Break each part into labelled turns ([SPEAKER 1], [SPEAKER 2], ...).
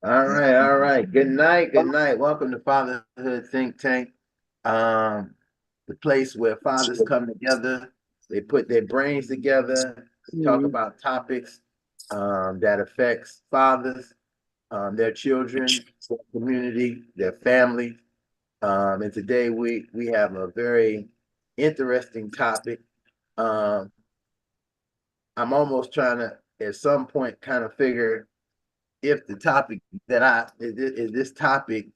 [SPEAKER 1] All right, all right. Good night, good night. Welcome to Fatherhood Think Tank, the place where fathers come together. They put their brains together, talk
[SPEAKER 2] Mhm.
[SPEAKER 1] about topics that affects fathers, their children, their community, their family. And today we have a very interesting topic. Um, I'm almost trying to at some point kind of figure if the topic that I is this topic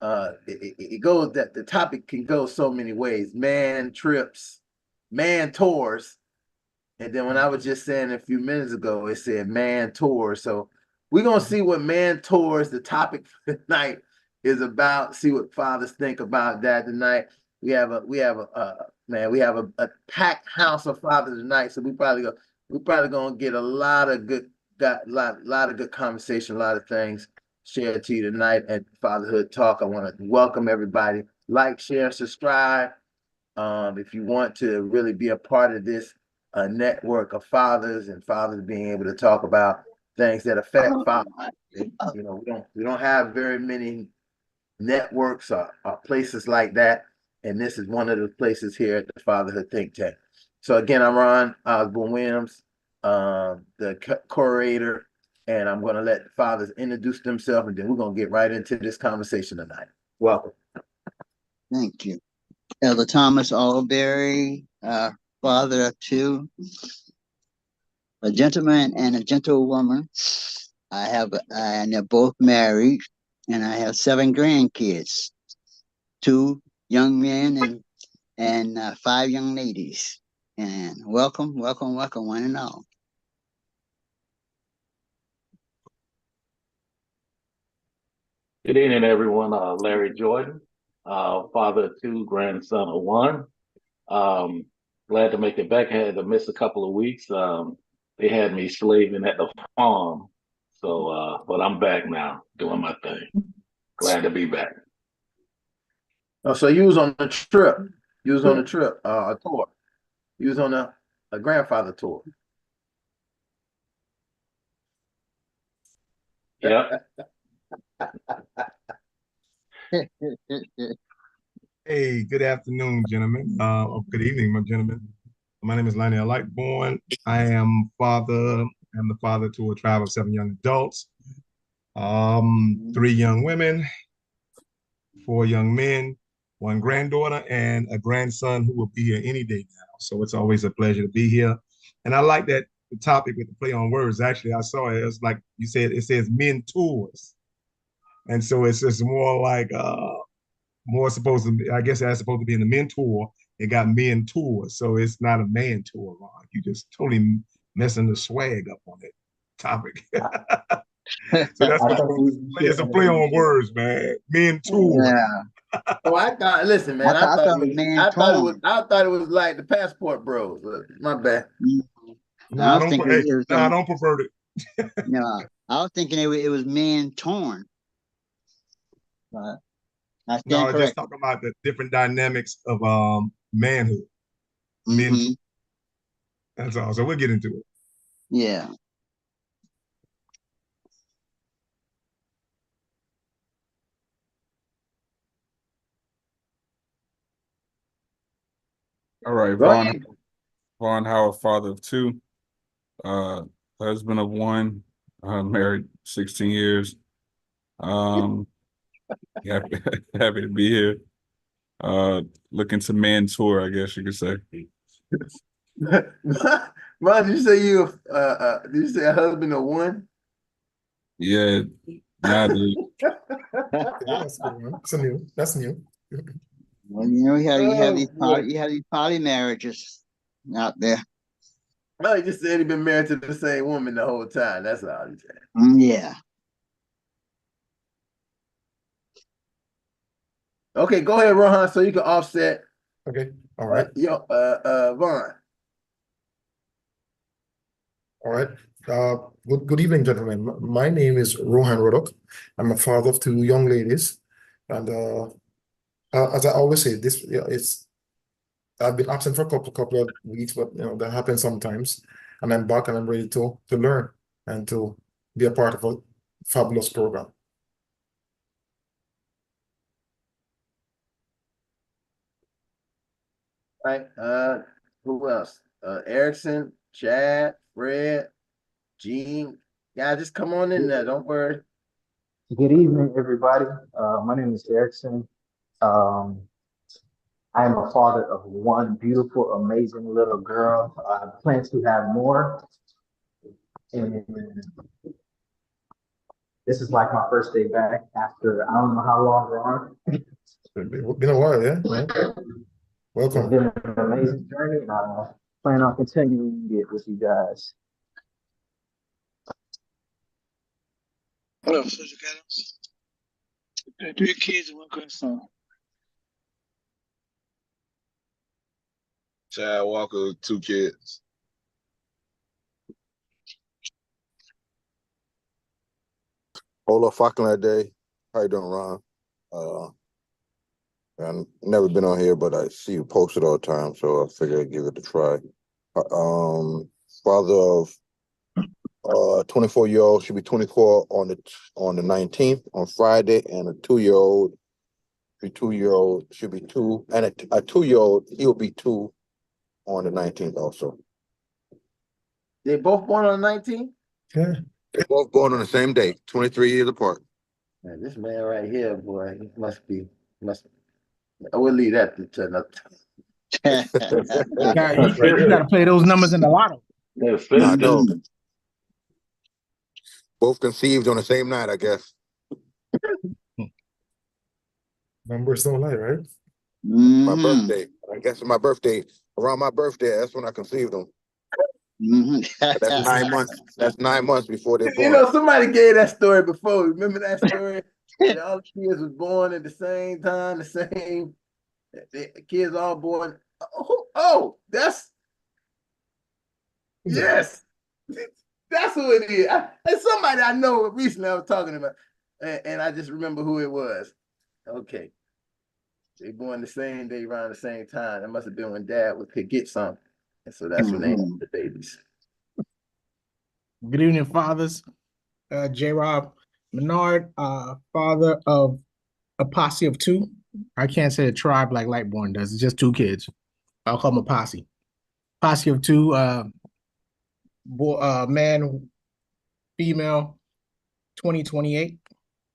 [SPEAKER 1] it goes that the topic can go so many ways. Man trips, man tours, and then when I was just saying a few minutes ago, it said man tours. So we're gonna see what man tours. The topic for tonight is about. See what fathers think about that tonight. We have a packed house of fathers tonight. So we probably gonna get a lot of good got lot of good conversation, a lot of things shared to you tonight at Fatherhood Talk. I want to welcome everybody. Like, share, subscribe. If you want to really be a part of this network of fathers and fathers being able to talk about things that affect fathers. You know, we don't have very many networks or places like that, and this is one of the places here at the Fatherhood Think Tank. So again, I'm Ron Osborne Williams, the curator, and I'm going to let the fathers introduce themselves, and then we're going to get right into this conversation tonight. Welcome.
[SPEAKER 2] Thank you. Elder Thomas Alberry, father of two, a gentleman and a gentlewoman. And they're both married, and I have seven grandkids, two young men and five young ladies. And welcome, welcome, welcome, one and all.
[SPEAKER 3] Good evening, everyone. Larry Jordan, father of two, grandson of one. Um, Glad to make it back. I had to miss a couple of weeks. They had me slaving at the farm, but I'm back now doing my thing. Glad to be back.
[SPEAKER 1] Oh, so you was on a trip. You was on a trip, a tour. You was on a grandfather tour.
[SPEAKER 3] Yep.
[SPEAKER 4] Hey, good afternoon, gentlemen. Or good evening, my gentlemen. My name is Lionel Lightborn. I am father. I'm the father to a tribe of seven young adults, three young women, four young men, one granddaughter, and a grandson who will be here any day now. So it's always a pleasure to be here. And I like that the topic with the play on words. Actually, I saw it. It's like you said, it says men tours. And so it's just more like more supposed to be, I guess that's supposed to be in the mentor. It got men tour. So it's not a man tour, Ron. You just totally messing the swag up on that topic. So that's what it's a play on words, man. Men tour.
[SPEAKER 2] Yeah,
[SPEAKER 1] Oh, I thought. Listen, man.
[SPEAKER 2] I thought it was man torn.
[SPEAKER 1] I thought it was like the Passport Bros. My bad.
[SPEAKER 4] No,
[SPEAKER 2] I
[SPEAKER 4] I
[SPEAKER 2] was
[SPEAKER 4] don't.
[SPEAKER 2] thinking
[SPEAKER 4] Hey,
[SPEAKER 2] it was
[SPEAKER 4] no, I don't prefer it.
[SPEAKER 2] no, I was thinking it was man torn. But I
[SPEAKER 4] No,
[SPEAKER 2] stand
[SPEAKER 4] I just
[SPEAKER 2] corrected.
[SPEAKER 4] talking about the different dynamics of manhood, men.
[SPEAKER 2] Hmm.
[SPEAKER 4] That's all. So we'll get into it.
[SPEAKER 2] Yeah.
[SPEAKER 5] All right,
[SPEAKER 1] Go ahead.
[SPEAKER 5] Vaughn Howard, father of two, uh, husband of one, married 16 years. Um, happy, happy to be here. Looking to mentor, I guess you could say.
[SPEAKER 1] Ron, did you say did you say a husband of one?
[SPEAKER 5] Yeah, nah, dude.
[SPEAKER 4] Yeah, that's a good one. That's new. That's new.
[SPEAKER 2] Well, you have
[SPEAKER 1] Oh
[SPEAKER 2] these
[SPEAKER 1] boy.
[SPEAKER 2] poly marriages out there.
[SPEAKER 1] No, he just said he been married to the same woman the whole time. That's all he said.
[SPEAKER 2] Yeah.
[SPEAKER 1] Okay, go ahead, Rohan, so you can offset
[SPEAKER 4] Okay. All right.
[SPEAKER 1] your Vaughn.
[SPEAKER 4] All right. Good evening, gentlemen. My name is Rohan Rodok. I'm a father of two young ladies, and as I always say, this yeah, it's I've been absent for a couple of weeks, but that happens sometimes, and I'm back and I'm ready to learn and to be a part of
[SPEAKER 6] fabulous program.
[SPEAKER 1] Right. Who else? Erickson, Chad, Fred, Gene. Yeah, just come on in there. Don't worry.
[SPEAKER 7] Good evening, everybody. My name is Erickson. Um, I am a father of one beautiful, amazing little girl. I plan to have more. And this is like my first day back after I don't know how long we're on.
[SPEAKER 6] It's been a while, yeah?
[SPEAKER 7] It's
[SPEAKER 6] Welcome.
[SPEAKER 7] been an amazing journey, and I plan on continuing it with you guys.
[SPEAKER 8] What up, Sergio Adams? 3 kids and 1 grandson.
[SPEAKER 9] Chad Walker, 2 kids. Ola Falkland Day. How you doing, Ron? I've never been on here, but I see you post it all the time, so I figured I'd give it a try. Father of 24-year-old, should be 24 on the 19th on Friday, and a 2-year-old, should be 2, and a 2-year-old, he'll be 2 on the 19th also.
[SPEAKER 1] They both born on the 19th?
[SPEAKER 6] Yeah.
[SPEAKER 9] They're both born on the same day, 23 years apart.
[SPEAKER 1] Man, this man right here, boy, he must. I will leave that to another time.
[SPEAKER 10] You gotta play those numbers in the lotto.
[SPEAKER 9] I know. Both conceived on the same night, I guess.
[SPEAKER 6] Numbers don't lie, right?
[SPEAKER 9] My birthday. I guess my birthday. Around my birthday, that's when I conceived them. That's 9 months. That's 9 months before they're born.
[SPEAKER 1] You know, somebody gave that story before. Remember that story? That all the kids was born at the same time, the kids all born. Oh, that's yes. That's who it is. It's somebody I know recently I was talking about, and I just remember who it was. Okay. They born the same day around the same time. That must have been when Dad could get something. And so that's when they had the babies.
[SPEAKER 10] Good evening, fathers. J. Rob Menard, father of a posse of 2. I can't say a tribe like Lightborn does. It's just 2 kids. I'll call them a posse. Posse of 2, man, female, 20, 28,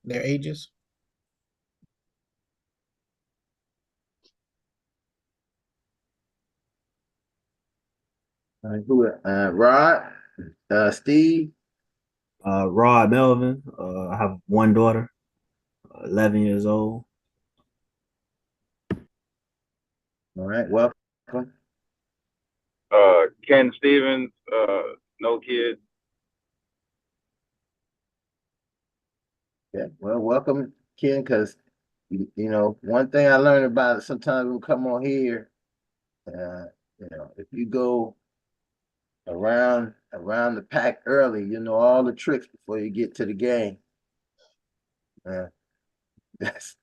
[SPEAKER 10] their ages.
[SPEAKER 1] Rod, Steve.
[SPEAKER 11] Rod Melvin. I have 1 daughter, 11 years old.
[SPEAKER 1] All right, welcome.
[SPEAKER 12] Ken Stevens, no kids.
[SPEAKER 1] Yeah, well, welcome, Ken, because you know, one thing I learned about it, sometimes when we come on here, you know, if you go around the pack early, you know all the tricks before you get to the game. That's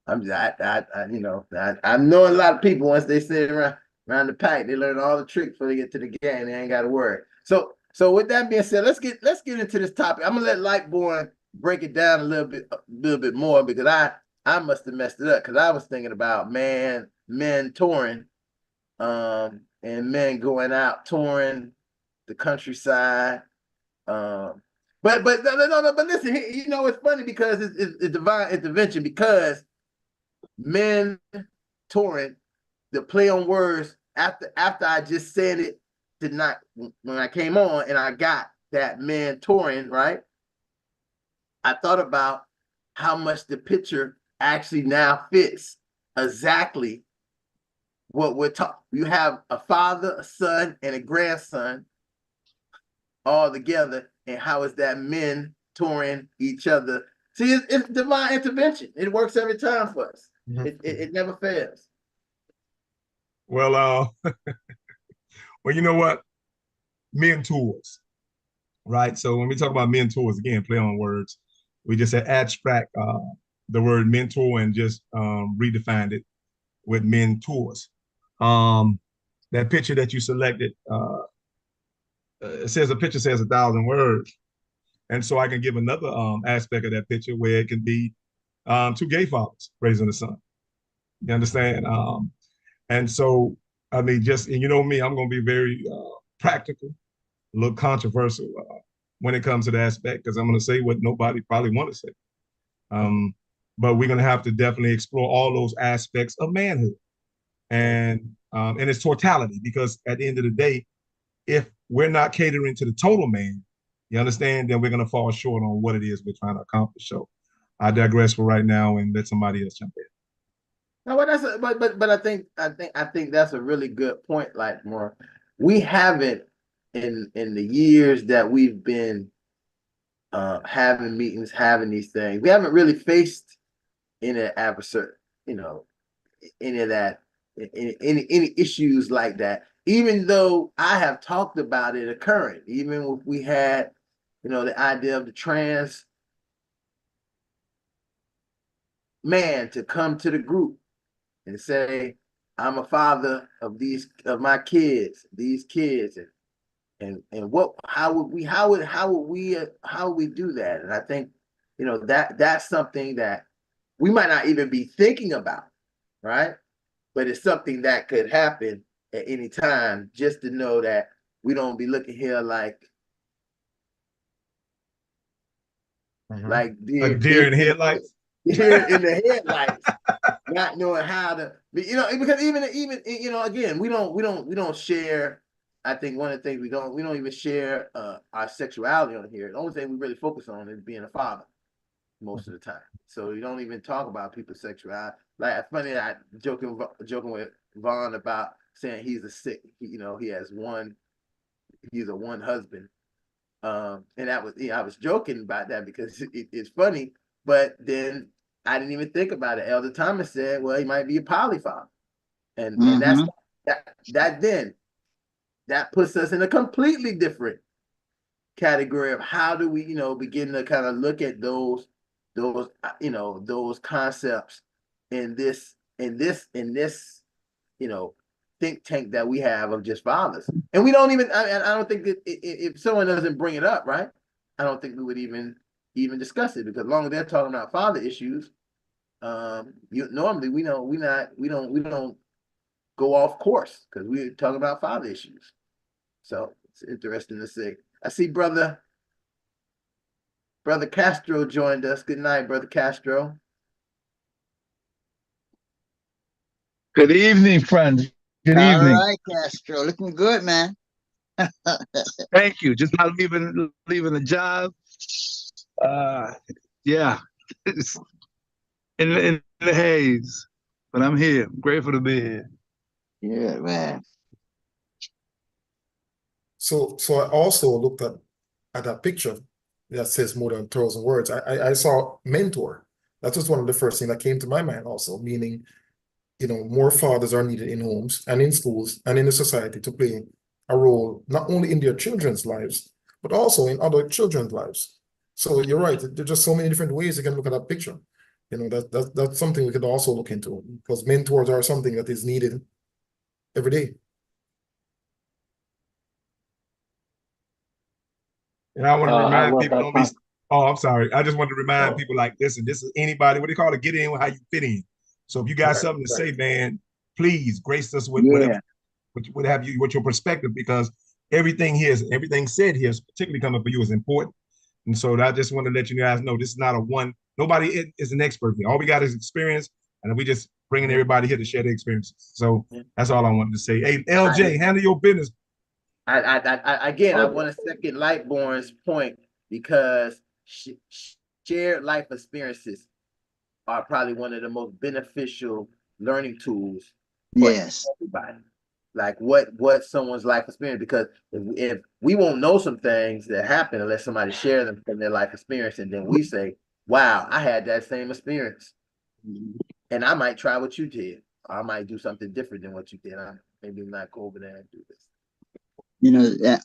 [SPEAKER 1] I you know, I know a lot of people once they sit around the pack, they learn all the tricks before they get to the game. They ain't got to worry. So with that being said, let's get into this topic. I'm gonna let Lightborn break it down a little bit more because I must have messed it up because I was thinking about men touring, and men going out touring the countryside. But no, but listen, you know it's funny because it's divine intervention because men touring, the play on words after I just said it tonight when I came on and I got that men touring, right? I thought about how much the picture actually now fits exactly what we're talking. You have a father, a son, and a grandson all together, and how is that men touring each other? See, it's divine intervention. It works every time for us. It never fails.
[SPEAKER 4] Well, well, you know what? Mentors, right? So when we talk about mentors, again, play on words, we just abstract the word mentor and just redefined it with mentors. That picture that you selected, a picture says 1,000 words. And so I can give another aspect of that picture where it can be two gay fathers raising a son. You understand? And so, I mean, just, and you know me, I'm going to be very practical, a little controversial when it comes to the aspect, because I'm going to say what nobody probably want to say. But we're going to have to definitely explore all those aspects of manhood and in its totality, because at the end of the day, if we're not catering to the total man, you understand, then we're going to fall short on what it is we're trying to accomplish. So I digress for right now and let somebody else jump in.
[SPEAKER 1] No, but I think that's a really good point. Like, more, we haven't in the years that we've been having meetings, having these things, we haven't really faced any adversary, any of that, any issues like that. Even though I have talked about it occurring, even if we had, the idea of the trans man to come to the group and say, I'm a father of my kids, these kids, and how would we do that? And I think, that's something that we might not even be thinking about, right? But it's something that could happen at any time, just to know that we don't be looking here like
[SPEAKER 4] A deer in headlights.
[SPEAKER 1] Deer in the headlights, not knowing how to, because even again, we don't share. I think one of the things we don't even share our sexuality on here. The only thing we really focus on is being a father most of the time. So we don't even talk about people's sexuality. Like, it's funny, I joking with Vaughn about saying he's he's a one husband. And that was, I was joking about that because it's funny, but then I didn't even think about it. Elder Thomas said, well, he might be a polyfather. And that's that puts us in a completely different category of how do we, begin to kind of look at those concepts in this think tank that we have of just fathers. And we don't even, I don't think that if someone doesn't bring it up, right, I don't think we would even discuss it, because as long as they're talking about father issues, normally we don't go off course because we're talking about father issues. So it's interesting to see. I see brother Castro joined us. Good night, brother Castro.
[SPEAKER 8] Good evening, friends. Good evening.
[SPEAKER 2] All right, Castro, looking good, man.
[SPEAKER 8] Thank you. Just not leaving the job. Yeah, it's in the haze, but I'm here. I'm grateful to be here.
[SPEAKER 2] Yeah, man.
[SPEAKER 6] So I also looked at that picture that says more than 1,000 words. I saw mentor. That was one of the first things that came to my mind also, meaning, more fathers are needed in homes and in schools and in the society to play a role, not only in their children's lives, but also in other children's lives. So you're right. There's just so many different ways you can look at that picture. That's something we could also look into, because mentors are something that is needed every day.
[SPEAKER 4] And I want to remind people, don't be,
[SPEAKER 3] that.
[SPEAKER 4] oh, I'm sorry. I just want to remind people, like, listen, this is anybody, what do you call it? Get in with how you fit in. So if you got something to say, man, please grace us with whatever, with your perspective, because everything said here, particularly coming for you, is important. And so I just want to let you guys know this is not a one, nobody is an expert here. All we got is experience, and we just bringing everybody here to share their experiences. So that's all I wanted to say. Hey, LJ, handle your business.
[SPEAKER 1] I want to second Lightborn's point, because shared life experiences are probably one of the most beneficial learning tools for everybody. Like what someone's life experience, because if we won't know some things that happen unless somebody shares them from their life experience, and then we say, wow, I had that same experience, and I might try what you did. I might do something different than what you did. I maybe not go over there and do this.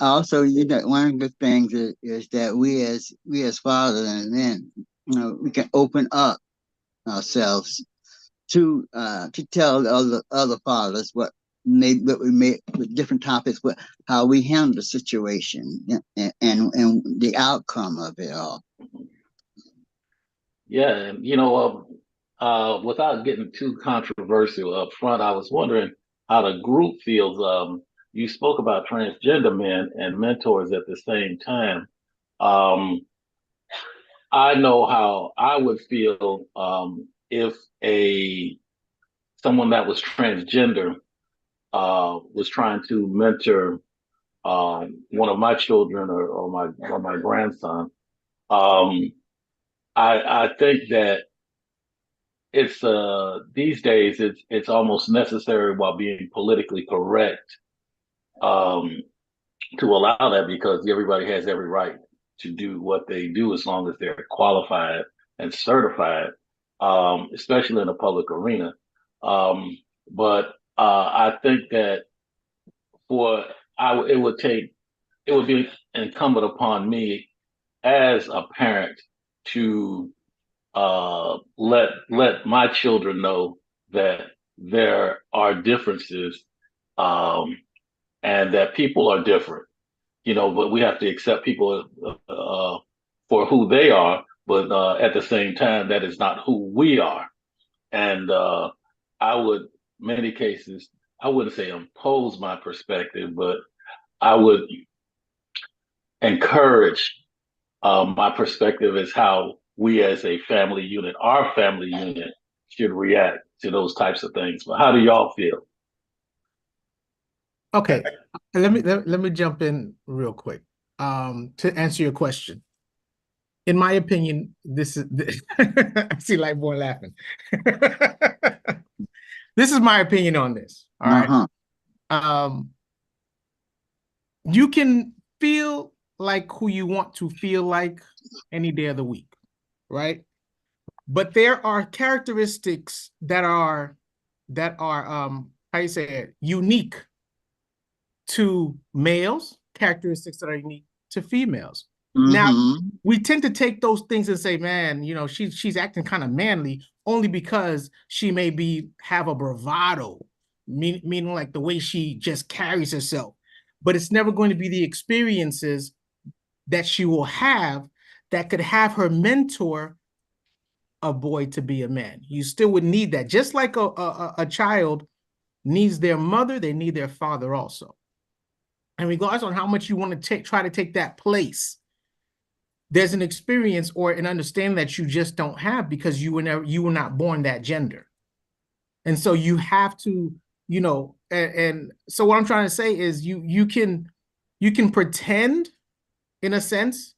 [SPEAKER 2] Also, one of the things is that we as fathers and men, we can open up ourselves to tell the other fathers what maybe what we may with different topics, but how we handle the situation and the outcome of it all.
[SPEAKER 3] Yeah, and without getting too controversial up front, I was wondering how the group feels. You spoke about transgender men and mentors at the same time. Um, I know how I would feel if a someone that was transgender was trying to mentor one of my children or my grandson. Um, I think that it's these days it's almost necessary while being politically correct um, to allow that because everybody has every right to do what they do as long as they're qualified and certified, especially in the public arena. Um, but I think that for it would take it would be incumbent upon me as a parent to let my children know that there are differences um, and that people are different. But we have to accept people for who they are. But at the same time, that is not who we are. And I would, many cases, I wouldn't say impose my perspective, but I would encourage my perspective is how we as a family unit, our family unit, should react to those types of things. But how do y'all feel?
[SPEAKER 10] Okay, let me jump in real quick. To answer your question, in my opinion, this is I see Lightborn laughing. This is my opinion on this. All right. You can feel like who you want to feel like any day of the week, right? But there are characteristics that are how you say it, unique to males, characteristics that are unique to females. Now, we tend to take those things and say, man, she's acting kind of manly only because she may have a bravado, meaning like the way she just carries herself. But it's never going to be the experiences that she will have that could have her mentor a boy to be a man. You still would need that. Just like a child needs their mother, they need their father also. And regardless on how much you want to try to take that place, there's an experience or an understanding that you just don't have because you were not born that gender. And so you have to, and so what I'm trying to say is you can pretend in a sense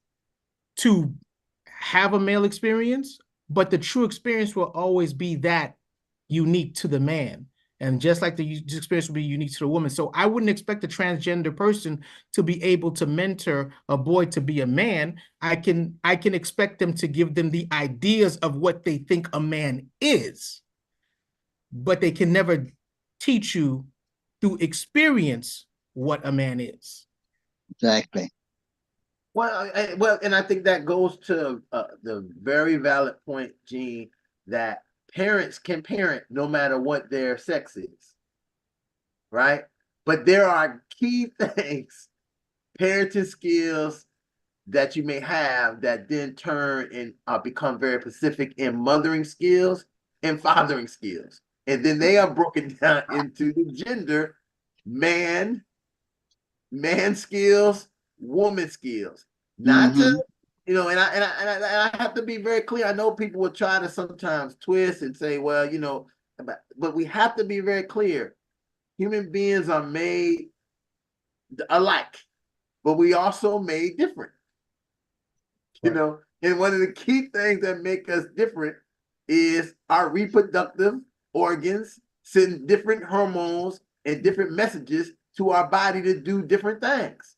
[SPEAKER 10] to have a male experience, but the true experience will always be that unique to the man. And just like the experience will be unique to the woman. So I wouldn't expect a transgender person to be able to mentor a boy to be a man. I can expect them to give them the ideas of what they think a man is, but they can never teach you through experience what a man is.
[SPEAKER 2] Exactly.
[SPEAKER 1] Well, and I think that goes to the very valid point, Gene, that parents can parent no matter what their sex is, right? But there are key things, parenting skills that you may have that then turn and become very specific in mothering skills and fathering skills. And then they are broken down into the gender, man skills, woman skills. Not to, and I have to be very clear. I know people will try to sometimes twist and say, well, but we have to be very clear. Human beings are made alike, but we also made different. And one of the key things that make us different is our reproductive organs send different hormones and different messages to our body to do different things.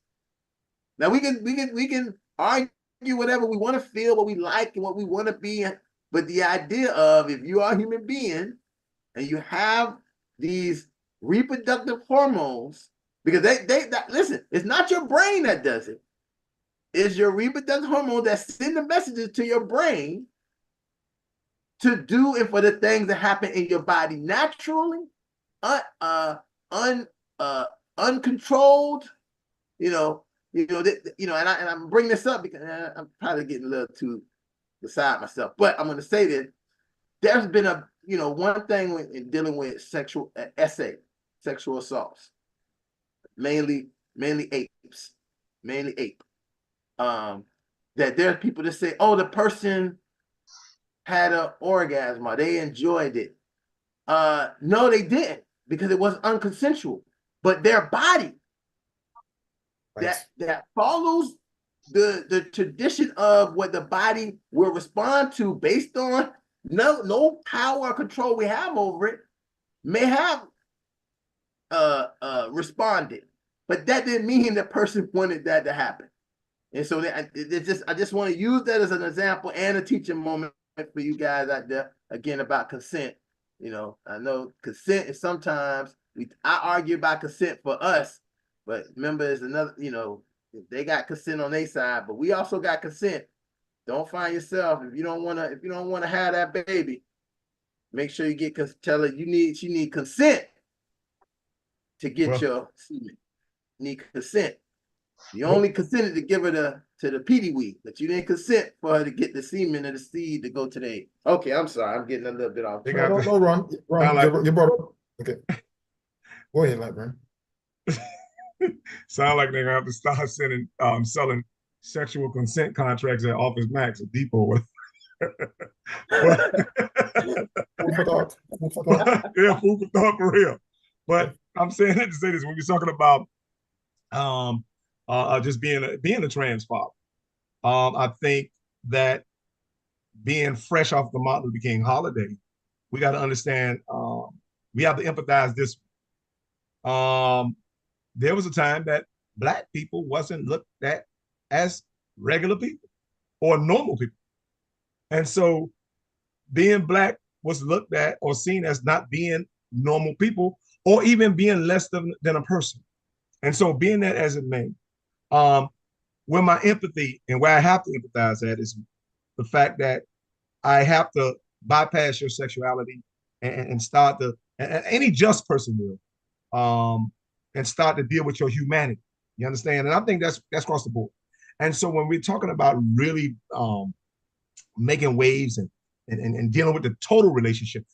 [SPEAKER 1] Now we can argue whatever we want to feel, what we like and what we want to be, but the idea of if you are a human being and you have these reproductive hormones, because listen, it's not your brain that does it. It's your reproductive hormone that send the messages to your brain to do and for the things that happen in your body naturally, uncontrolled, and I'm bringing this up because I'm probably getting a little too beside myself, but I'm going to say this. There's been one thing in dealing with sexual assaults, mainly apes, mainly ape. That there are people that say, oh, the person had an orgasm or they enjoyed it. No, they didn't, because it was unconsensual. But their body that follows the tradition of what the body will respond to based on no power or control we have over it, may have responded. But that didn't mean the person wanted that to happen. And so I just want to use that as an example and a teaching moment for you guys out there, again, about consent. I know consent is sometimes I argue about consent for us, but remember, it's another, they got consent on their side, but we also got consent. Don't find yourself, if you don't want to have that baby, make sure you tell her she need consent to get your semen. Need consent. You only consented to give her to the PD weed, but you didn't consent for her to get the semen or the seed to go to the egg. Okay, I'm sorry, I'm getting a little bit off.
[SPEAKER 6] No, Ron, you brought up. Okay, go ahead, Lightburn.
[SPEAKER 4] Sound like they're gonna have to start selling sexual consent contracts at Office Max or Depot.
[SPEAKER 6] Food for thought.
[SPEAKER 4] Yeah, food for thought for real. But I'm saying that to say this, when we're talking about just being a trans father, I think that being fresh off the Martin Luther King holiday, we got to understand, we have to empathize this. There was a time that Black people wasn't looked at as regular people or normal people. And so being Black was looked at or seen as not being normal people or even being less than a person. And so being that as it may, where my empathy and where I have to empathize at is the fact that I have to bypass your sexuality and start and any just person will, and start to deal with your humanity. You understand? And I think that's across the board. And so when we're talking about really making waves and dealing with the total relationship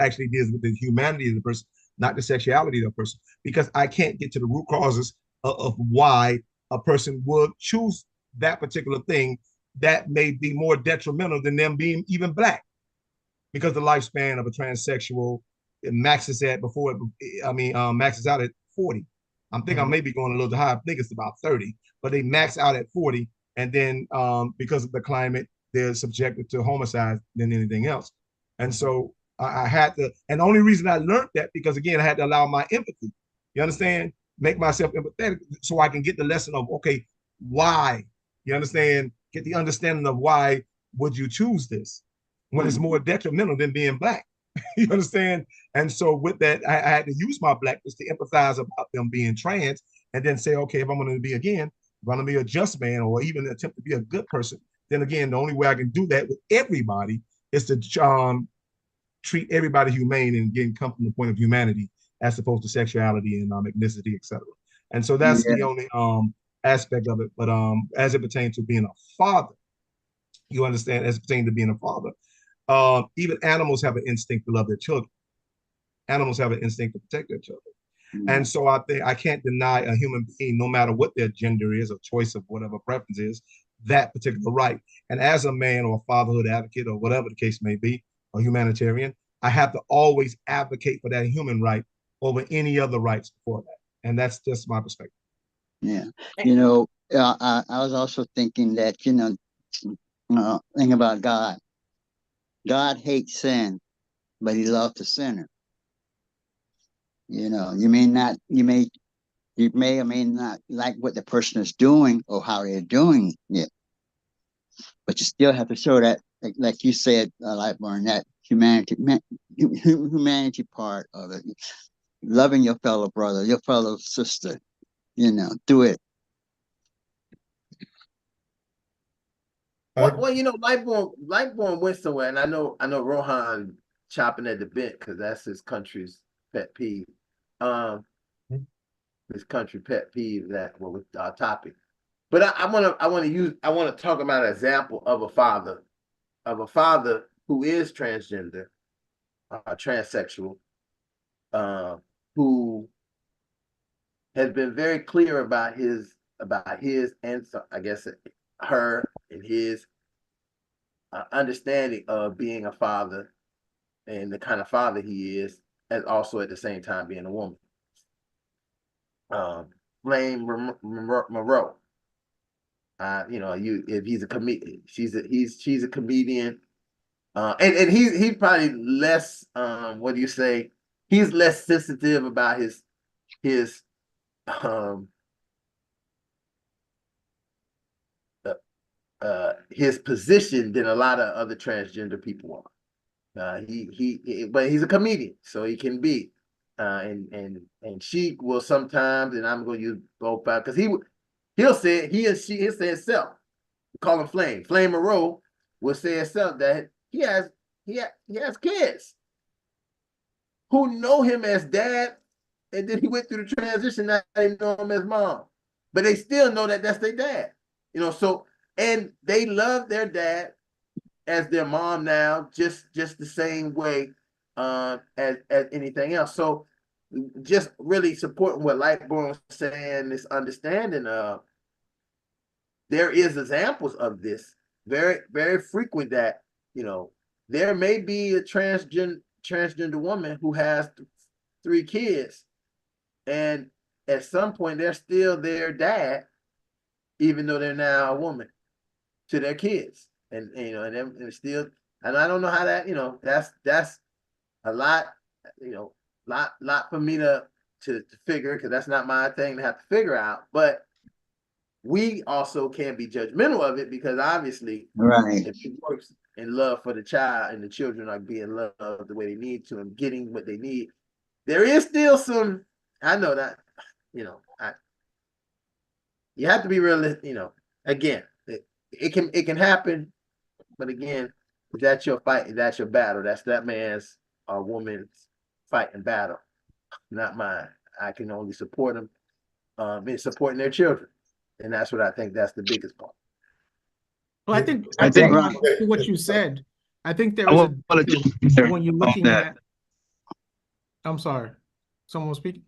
[SPEAKER 4] actually deals with the humanity of the person, not the sexuality of the person, because I can't get to the root causes of why a person would choose that particular thing that may be more detrimental than them being even Black, because the lifespan of a transsexual maxes out at 40. I think I may be going a little too high. I think it's about 30, but they max out at 40. And then because of the climate, they're subjected to homicide than anything else. And so I had to, and the only reason I learned that, because again, I had to allow my empathy, you understand, make myself empathetic so I can get the lesson of, okay, why, you understand, get the understanding of why would you choose this when it's more detrimental than being Black. You understand? And so with that, I had to use my Blackness to empathize about them being trans, and then say, okay, if I'm going to be a just man, or even attempt to be a good person, then again, the only way I can do that with everybody is to treat everybody humane and again come from the point of humanity as opposed to sexuality and ethnicity, etc. And so that's the only aspect of it. But as it pertains to being a father, you understand, as it pertains to being a father, even animals have an instinct to love their children. Animals have an instinct to protect their children. And so I think I can't deny a human being, no matter what their gender is or choice of whatever preference is, that particular right. And as a man or a fatherhood advocate or whatever the case may be, a humanitarian, I have to always advocate for that human right over any other rights before that. And that's just my perspective.
[SPEAKER 2] Yeah. I was also thinking that, think about God. God hates sin, but he loves the sinner. You may or may not like what the person is doing or how they're doing it, but you still have to show that, like you said, Lightburn, that humanity part of it, loving your fellow brother, your fellow sister, do it.
[SPEAKER 1] Well, Lightborn went somewhere, and I know Rohan chopping at the bit because that's his country's pet peeve. This country pet peeve that with our topic. But I want to talk about an example of a father who is transgender, transsexual, who has been very clear about his and so I guess her and his understanding of being a father and the kind of father he is, and also at the same time being a woman. Flame Monroe. If he's a comedian, she's a comedian, and he's probably less. What do you say? He's less sensitive about his his position than a lot of other transgender people are. But he's a comedian, so he can be. And she will sometimes, and I'm going to use both out because he'll say it, he'll say itself. Call him Flame. Flame Monroe will say itself that he has kids who know him as dad, and then he went through the transition. Now they know him as mom, but they still know that that's their dad. So and they love their dad as their mom now, just the same way as anything else. So just really supporting what Lightborn was saying, this understanding of there is examples of this very, very frequent that, there may be a transgender woman who has 3 kids, and at some point they're still their dad, even though they're now a woman to their kids. And still, and I don't know how that, that's a lot, lot for me to figure, because that's not my thing to have to figure out. But we also can't be judgmental of it, because obviously,
[SPEAKER 2] Right.
[SPEAKER 1] if it works in love for the child and the children are being loved the way they need to and getting what they need, there is still some, I know that, you have to be realistic, again, it can happen, but again, that's your fight, that's your battle, that's that man's or woman's fight and battle, not mine. I can only support them in supporting their children. And that's what I think that's the biggest part.
[SPEAKER 10] Well, I think
[SPEAKER 2] Ron,
[SPEAKER 10] what you said, I think there
[SPEAKER 8] I
[SPEAKER 10] is
[SPEAKER 8] want to jump in there
[SPEAKER 10] when you're
[SPEAKER 8] on
[SPEAKER 10] looking
[SPEAKER 8] that.
[SPEAKER 10] at, I'm sorry, someone was speaking?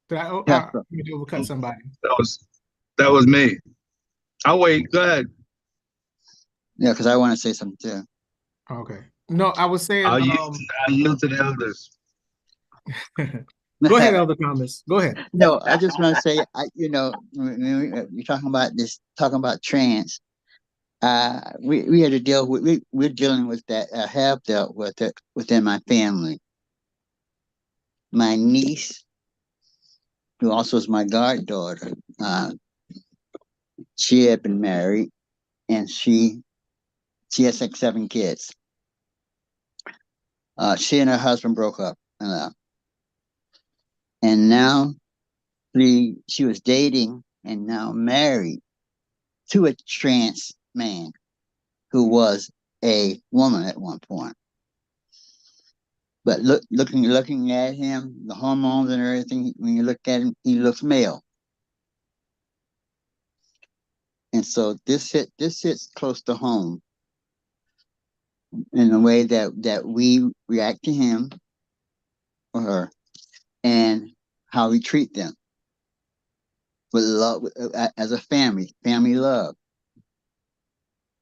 [SPEAKER 10] Did I
[SPEAKER 2] Pastor.
[SPEAKER 10] need to overcut somebody?
[SPEAKER 8] That was me. I'll wait. Go ahead.
[SPEAKER 2] Yeah, because I want to say something too.
[SPEAKER 10] Okay. No, I was saying,
[SPEAKER 8] I'll yield to the elders.
[SPEAKER 10] go ahead, Elder Thomas. Go ahead.
[SPEAKER 2] No, I just want to say, when you're talking about trans, we had to deal with, we're dealing with that, have dealt with it within my family. My niece, who also is my goddaughter, she had been married, and she has like 7 kids. She and her husband broke up, and now she was dating and now married to a trans man who was a woman at one point. But looking at him, the hormones and everything, when you look at him, he looks male. And so this hits close to home in the way that we react to him or her, and how we treat them with love, as a family love,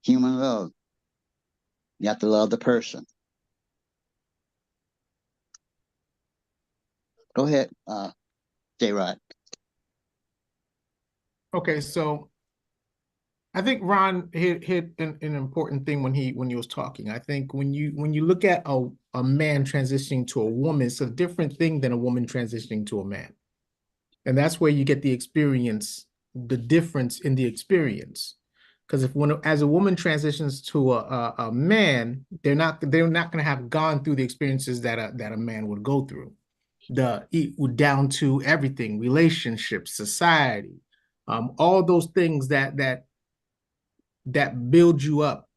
[SPEAKER 2] human love. You have to love the person. Go ahead, J-Rod.
[SPEAKER 10] Okay, so I think Ron hit an important thing when he was talking. I think when you look at a man transitioning to a woman, it's a different thing than a woman transitioning to a man. And that's where you get the experience, the difference in the experience. Because as a woman transitions to a man, they're not going to have gone through the experiences that a man would go through. Down to everything, relationships, society, all those things that build you up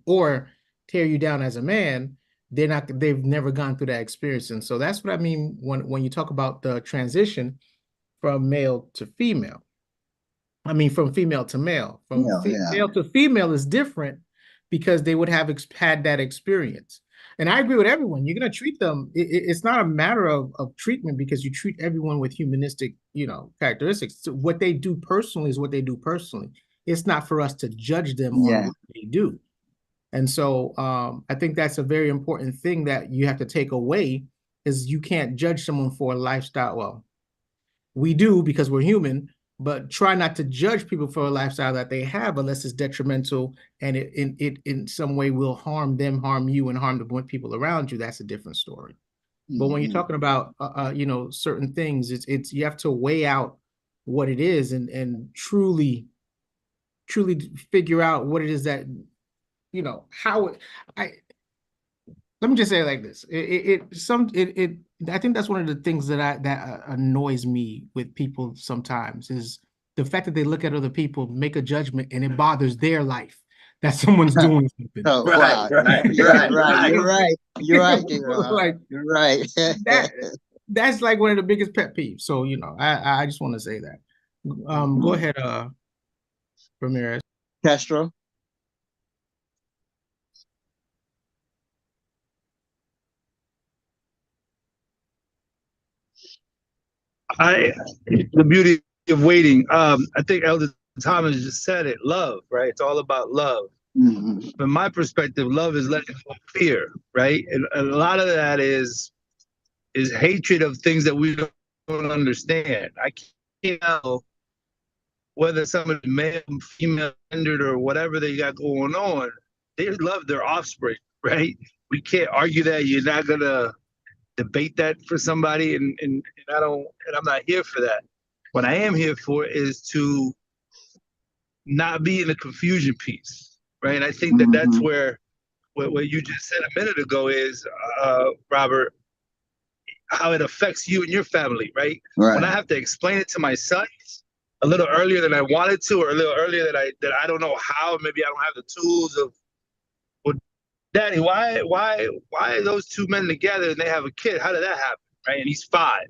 [SPEAKER 10] or tear you down as a man. they've never gone through that experience. And so that's what I mean when you talk about the transition from male to female. I mean, from female to male. From male to female is different because they would have had that experience. And I agree with everyone. You're going to treat them. It's not a matter of treatment because you treat everyone with humanistic, characteristics. So what they do personally is what they do personally. It's not for us to judge them on what they do. And so I think that's a very important thing that you have to take away is you can't judge someone for a lifestyle. Well, we do because we're human, but try not to judge people for a lifestyle that they have unless it's detrimental and it in some way will harm them, harm you, and harm the people around you. That's a different story. But when you're talking about certain things, it's you have to weigh out what it is and truly figure out what it is that how let me just say it like this. I think that's one of the things that annoys me with people sometimes is the fact that they look at other people, make a judgment, and it bothers their life that someone's doing something.
[SPEAKER 2] Oh,
[SPEAKER 1] Right.
[SPEAKER 2] You're right. You're right, J-Rob.
[SPEAKER 10] Like,
[SPEAKER 2] you're right.
[SPEAKER 10] That's like one of the biggest pet peeves. So, I just want to say that. Go ahead, Ramirez.
[SPEAKER 2] Castro.
[SPEAKER 8] The beauty of waiting. I think Elder Thomas just said it. Love, right? It's all about love. From my perspective, love is letting go of fear, right? And a lot of that is hatred of things that we don't understand. I can't know whether somebody's male, female, gendered, or whatever they got going on. They love their offspring, right? We can't argue that. You're not gonna debate that for somebody, and I'm not here for that. What I am here for is to not be in the confusion piece, right? And I think that that's where what you just said a minute ago is, Robert, how it affects you and your family, right? When I have to explain it to my sons a little earlier than I wanted to, or a little earlier that I don't know how, maybe I don't have the tools of, well, Daddy, why are those two men together and they have a kid? How did that happen, right? And he's 5.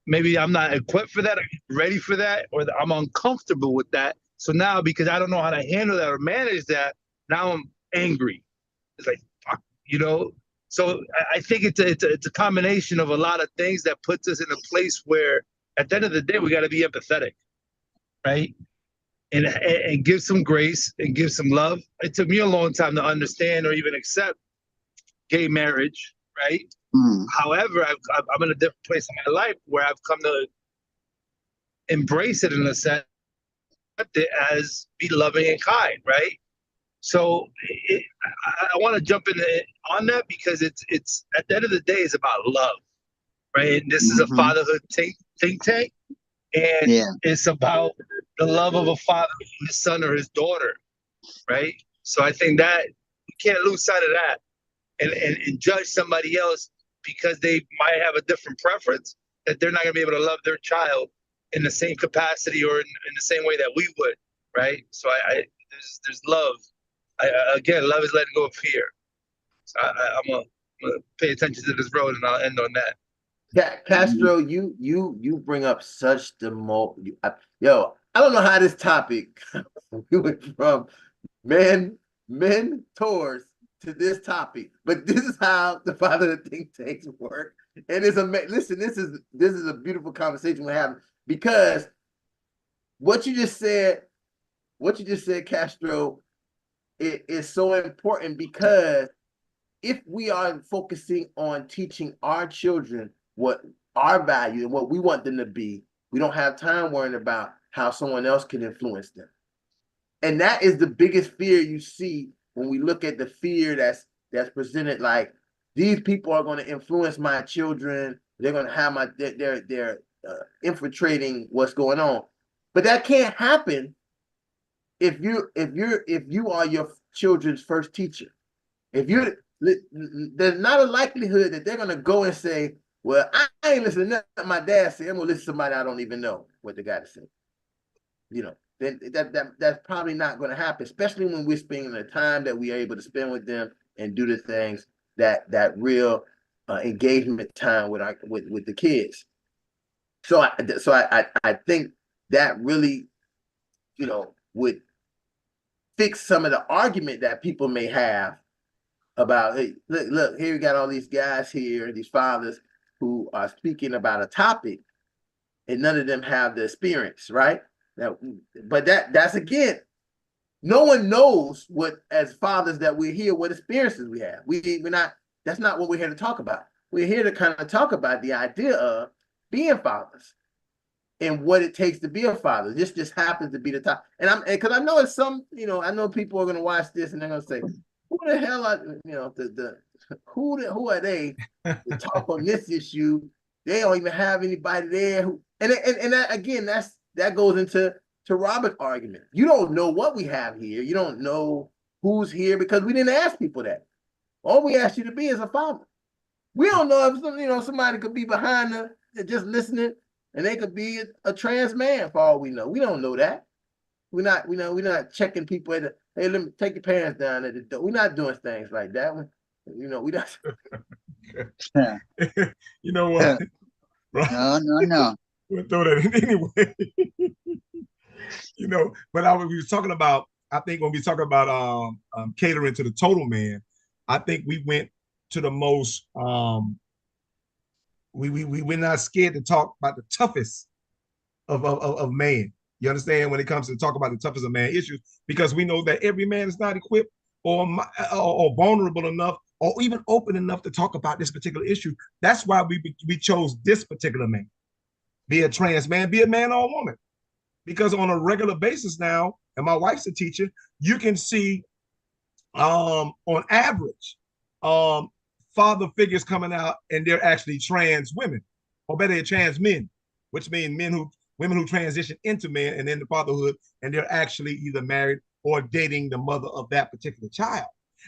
[SPEAKER 8] Maybe I'm not equipped for that, I'm ready for that, or I'm uncomfortable with that. So now, because I don't know how to handle that or manage that, now I'm angry. It's like, fuck, So I think it's a combination of a lot of things that puts us in a place where, at the end of the day, we got to be empathetic, right? And give some grace and give some love. It took me a long time to understand or even accept gay marriage, right? However, I'm in a different place in my life where I've come to embrace it in a sense as be loving and kind, right? So I want to jump in on that because it's at the end of the day, it's about love, right? And this is a fatherhood think tank, and it's about the love of a father for his son or his daughter, right? So I think that we can't lose sight of that and judge somebody else because they might have a different preference, that they're not going to be able to love their child in the same capacity or in the same way that we would, right? So there's love. Again, love is letting go of fear. So I'm gonna pay attention to this road, and I'll end on that.
[SPEAKER 1] Castro, you bring up such I don't know how this topic we went from mentors to this topic, but this is how the Fatherhood Think Tanks work. And it's amazing. Listen, this is a beautiful conversation we're having, because what you just said, Castro, it is so important, because if we are focusing on teaching our children what our value and what we want them to be, we don't have time worrying about how someone else can influence them. And that is the biggest fear you see when we look at the fear that's presented, like, these people are going to influence my children. They're going to have they're infiltrating what's going on. But that can't happen if you are your children's first teacher. There's not a likelihood that they're going to go and say, well, I ain't listening to nothing my dad said. I'm going to listen to somebody I don't even know what the guy said. Then that's probably not going to happen, especially when we're spending the time that we are able to spend with them and do the things that real engagement time with with the kids. So I think that really, would fix some of the argument that people may have about, hey, look, here we got all these guys here, these fathers who are speaking about a topic, and none of them have the experience, right? Now, but that's again, no one knows what, as fathers that we're here, what experiences we have. We're not. That's not what we're here to talk about. We're here to kind of talk about the idea of being fathers and what it takes to be a father. This just happens to be the top. And because I know it's some, I know people are going to watch this and they're going to say, who the hell are, who are they to talk on this issue? They don't even have anybody there who, and that, again, that goes into Robert's argument. You don't know what we have here. You don't know who's here because we didn't ask people that. All we asked you to be is a father. We don't know if somebody could be behind just listening, and they could be a trans man for all we know. We don't know that. We're not checking people at hey, let me take your pants down at the door. We're not doing things like that. We not.
[SPEAKER 4] You know what?
[SPEAKER 2] No.
[SPEAKER 4] We'll throw that in anyway. But we was talking about, I think when we talk about catering to the total man, I think we went to the most we're not scared to talk about the toughest of man. You understand, when it comes to talk about the toughest of man issues, because we know that every man is not equipped or vulnerable enough or even open enough to talk about this particular issue. That's why we chose this particular man, be a trans man, be a man or a woman, because on a regular basis now, and my wife's a teacher, you can see on average father figures coming out and they're actually trans women, or better, trans men, which means women who transition into men and into fatherhood, and they're actually either married or dating the mother of that particular child.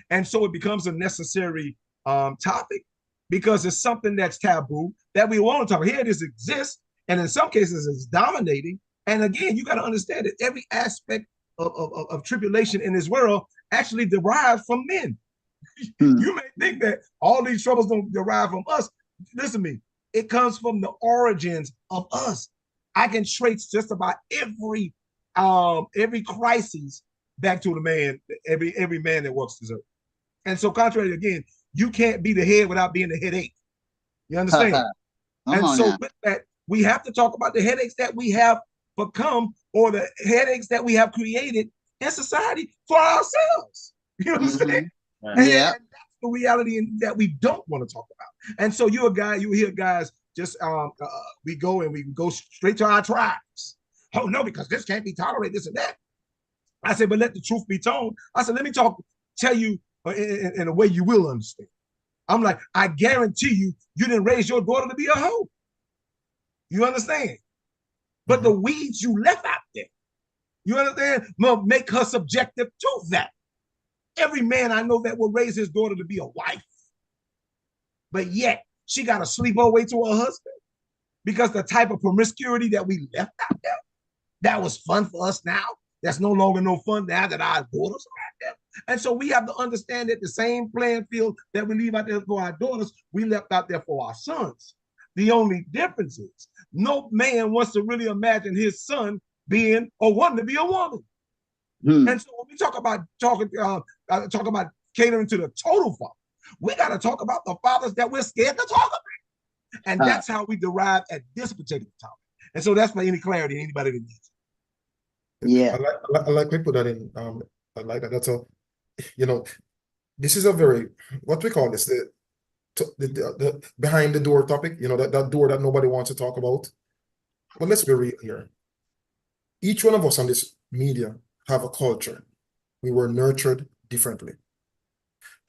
[SPEAKER 4] And so it becomes a necessary topic, because it's something that's taboo that we want to talk about. Here it is, exists, and in some cases it's dominating. And again, you got to understand that every aspect of tribulation in this world actually derives from men. You may think that all these troubles don't derive from us. Listen to me. It comes from the origins of us. I can trace just about every crisis back to the man, every man that walks this earth. And so, contrary, again, you can't be the head without being the headache. You understand? And so, with that, we have to talk about the headaches that we have become, or the headaches that we have created in society for ourselves. You understand? And that's the reality that we don't want to talk about. And so you hear guys just we go straight to our tribes. Oh no, because this can't be tolerated, this and that. I said, but let the truth be told. I said, let me tell you in a way you will understand. I'm like, I guarantee you didn't raise your daughter to be a hoe. You understand? But the weeds you left out there, you understand, will make her subjective to that. Every man I know that will raise his daughter to be a wife, but yet she got to sleep her way to her husband, because the type of promiscuity that we left out there, that was fun for us now, that's no longer no fun now that our daughters are out there. And so we have to understand that the same playing field that we leave out there for our daughters, we left out there for our sons. The only difference is no man wants to really imagine his son being or wanting to be a woman. And so when we talk about catering to the total father, we got to talk about the fathers that we're scared to talk about. And that's how we derive at this particular topic. And so that's for any clarity, anybody that needs it.
[SPEAKER 6] Yeah. I like we put that in. I like that. That's this is a very, what we call this, the behind the door topic, that door that nobody wants to talk about. But let's be real here. Each one of us on this media have a culture. We were nurtured differently.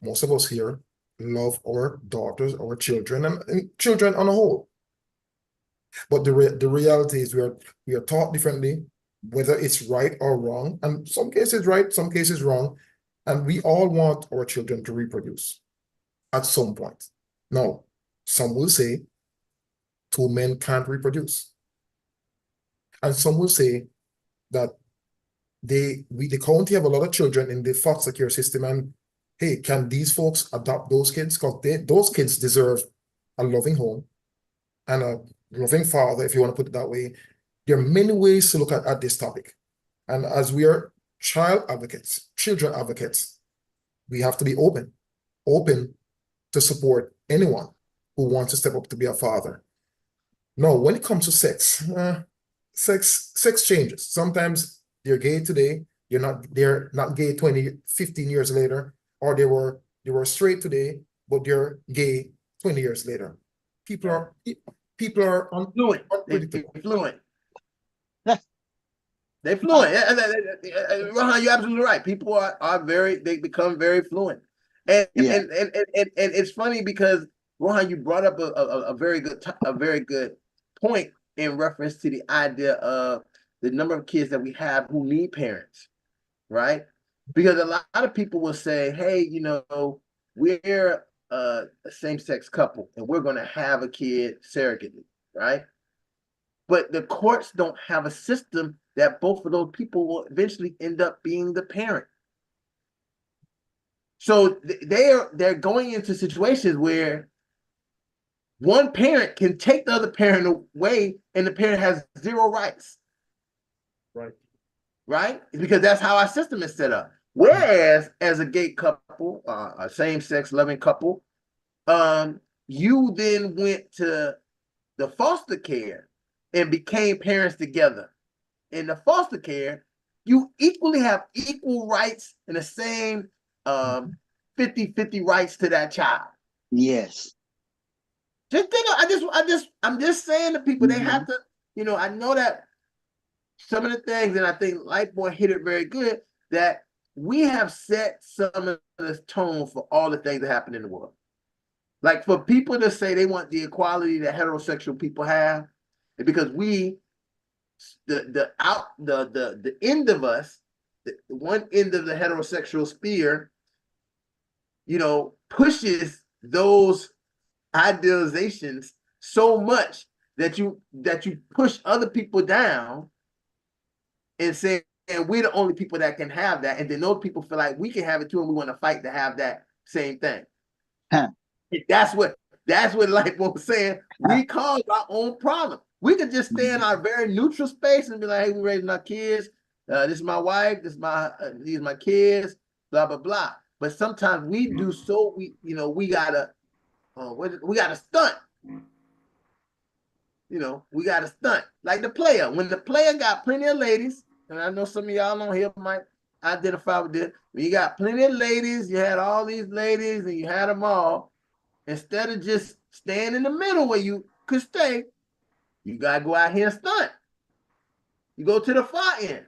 [SPEAKER 6] Most of us here love our daughters, our children, and children on a whole. But the reality is we are taught differently, whether it's right or wrong, and some cases right, some cases wrong, and we all want our children to reproduce at some point. Now, some will say two men can't reproduce, and some will say that the county have a lot of children in the foster care system, and hey, can these folks adopt those kids? Because those kids deserve a loving home and a loving father, if you want to put it that way. There are many ways to look at this topic. And as we are child advocates, children advocates, we have to be open to support anyone who wants to step up to be a father. Now, when it comes to sex changes. Sometimes they're gay today, they're not gay 20, 15 years later, or they were straight today, but they're gay 20 years later. People are
[SPEAKER 1] Fluent.
[SPEAKER 6] unpredictable.
[SPEAKER 1] They're fluent. They're fluent. Rohan, you're absolutely right. People they become very fluent. And it's funny because Rohan, you brought up a very good point in reference to the idea of the number of kids that we have who need parents, right? Because a lot of people will say, hey, we're a same-sex couple and we're going to have a kid surrogately, right? But the courts don't have a system that both of those people will eventually end up being the parent. So they're going into situations where one parent can take the other parent away and the parent has zero rights. Right? Because that's how our system is set up. Whereas as a gay couple, a same-sex loving couple, you then went to the foster care and became parents together. In the foster care, you equally have equal rights and the same 50-50 rights to that child.
[SPEAKER 2] Yes.
[SPEAKER 1] Just think I'm just saying to people, they have to, I know that some of the things, and I think Lightboy hit it very good, that we have set some of the tone for all the things that happen in the world. Like for people to say they want the equality that heterosexual people have, because the end of us, the one end of the heterosexual sphere, pushes those idealizations so much that you push other people down and say, and we're the only people that can have that. And then those people feel like we can have it too, and we want to fight to have that same thing.
[SPEAKER 2] Huh.
[SPEAKER 1] That's what Lightboy was saying. We cause our own problem. We could just stay in our very neutral space and be like, hey, we're raising our kids. This is my wife. These are my kids. Blah blah blah. But sometimes we do so. We gotta stunt. We got to stunt like the player. When the player got plenty of ladies, and I know some of y'all on here might identify with this. When you got plenty of ladies, you had all these ladies, and you had them all. Instead of just staying in the middle where you could stay, you gotta go out here and stunt. You go to the far end.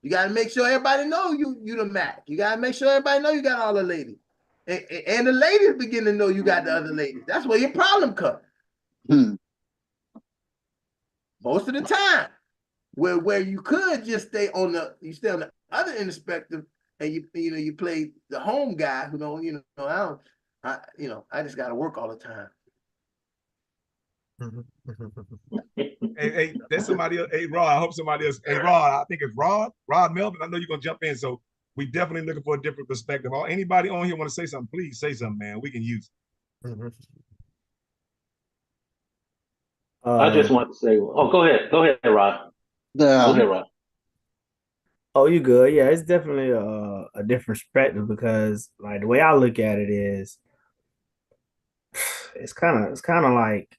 [SPEAKER 1] You gotta make sure everybody know you the Mac. You gotta make sure everybody know you got all the ladies, and the ladies begin to know you got the other ladies. That's where your problem comes. Most of the time, where you could just stay on the other end of the spectrum, and you play the home guy who don't I just got to work all the time.
[SPEAKER 4] Hey, there's somebody else. Hey, Rod, I hope somebody else. Hey, Rod, I think it's Rod Melvin. I know you're gonna jump in, so we definitely looking for a different perspective. Or anybody on here want to say something? Please say something, man. We can use it.
[SPEAKER 3] I just want to say, go ahead, Rod. Go ahead, Rod.
[SPEAKER 11] Oh, you good? Yeah, it's definitely a different perspective because, like, the way I look at it is, it's kind of like,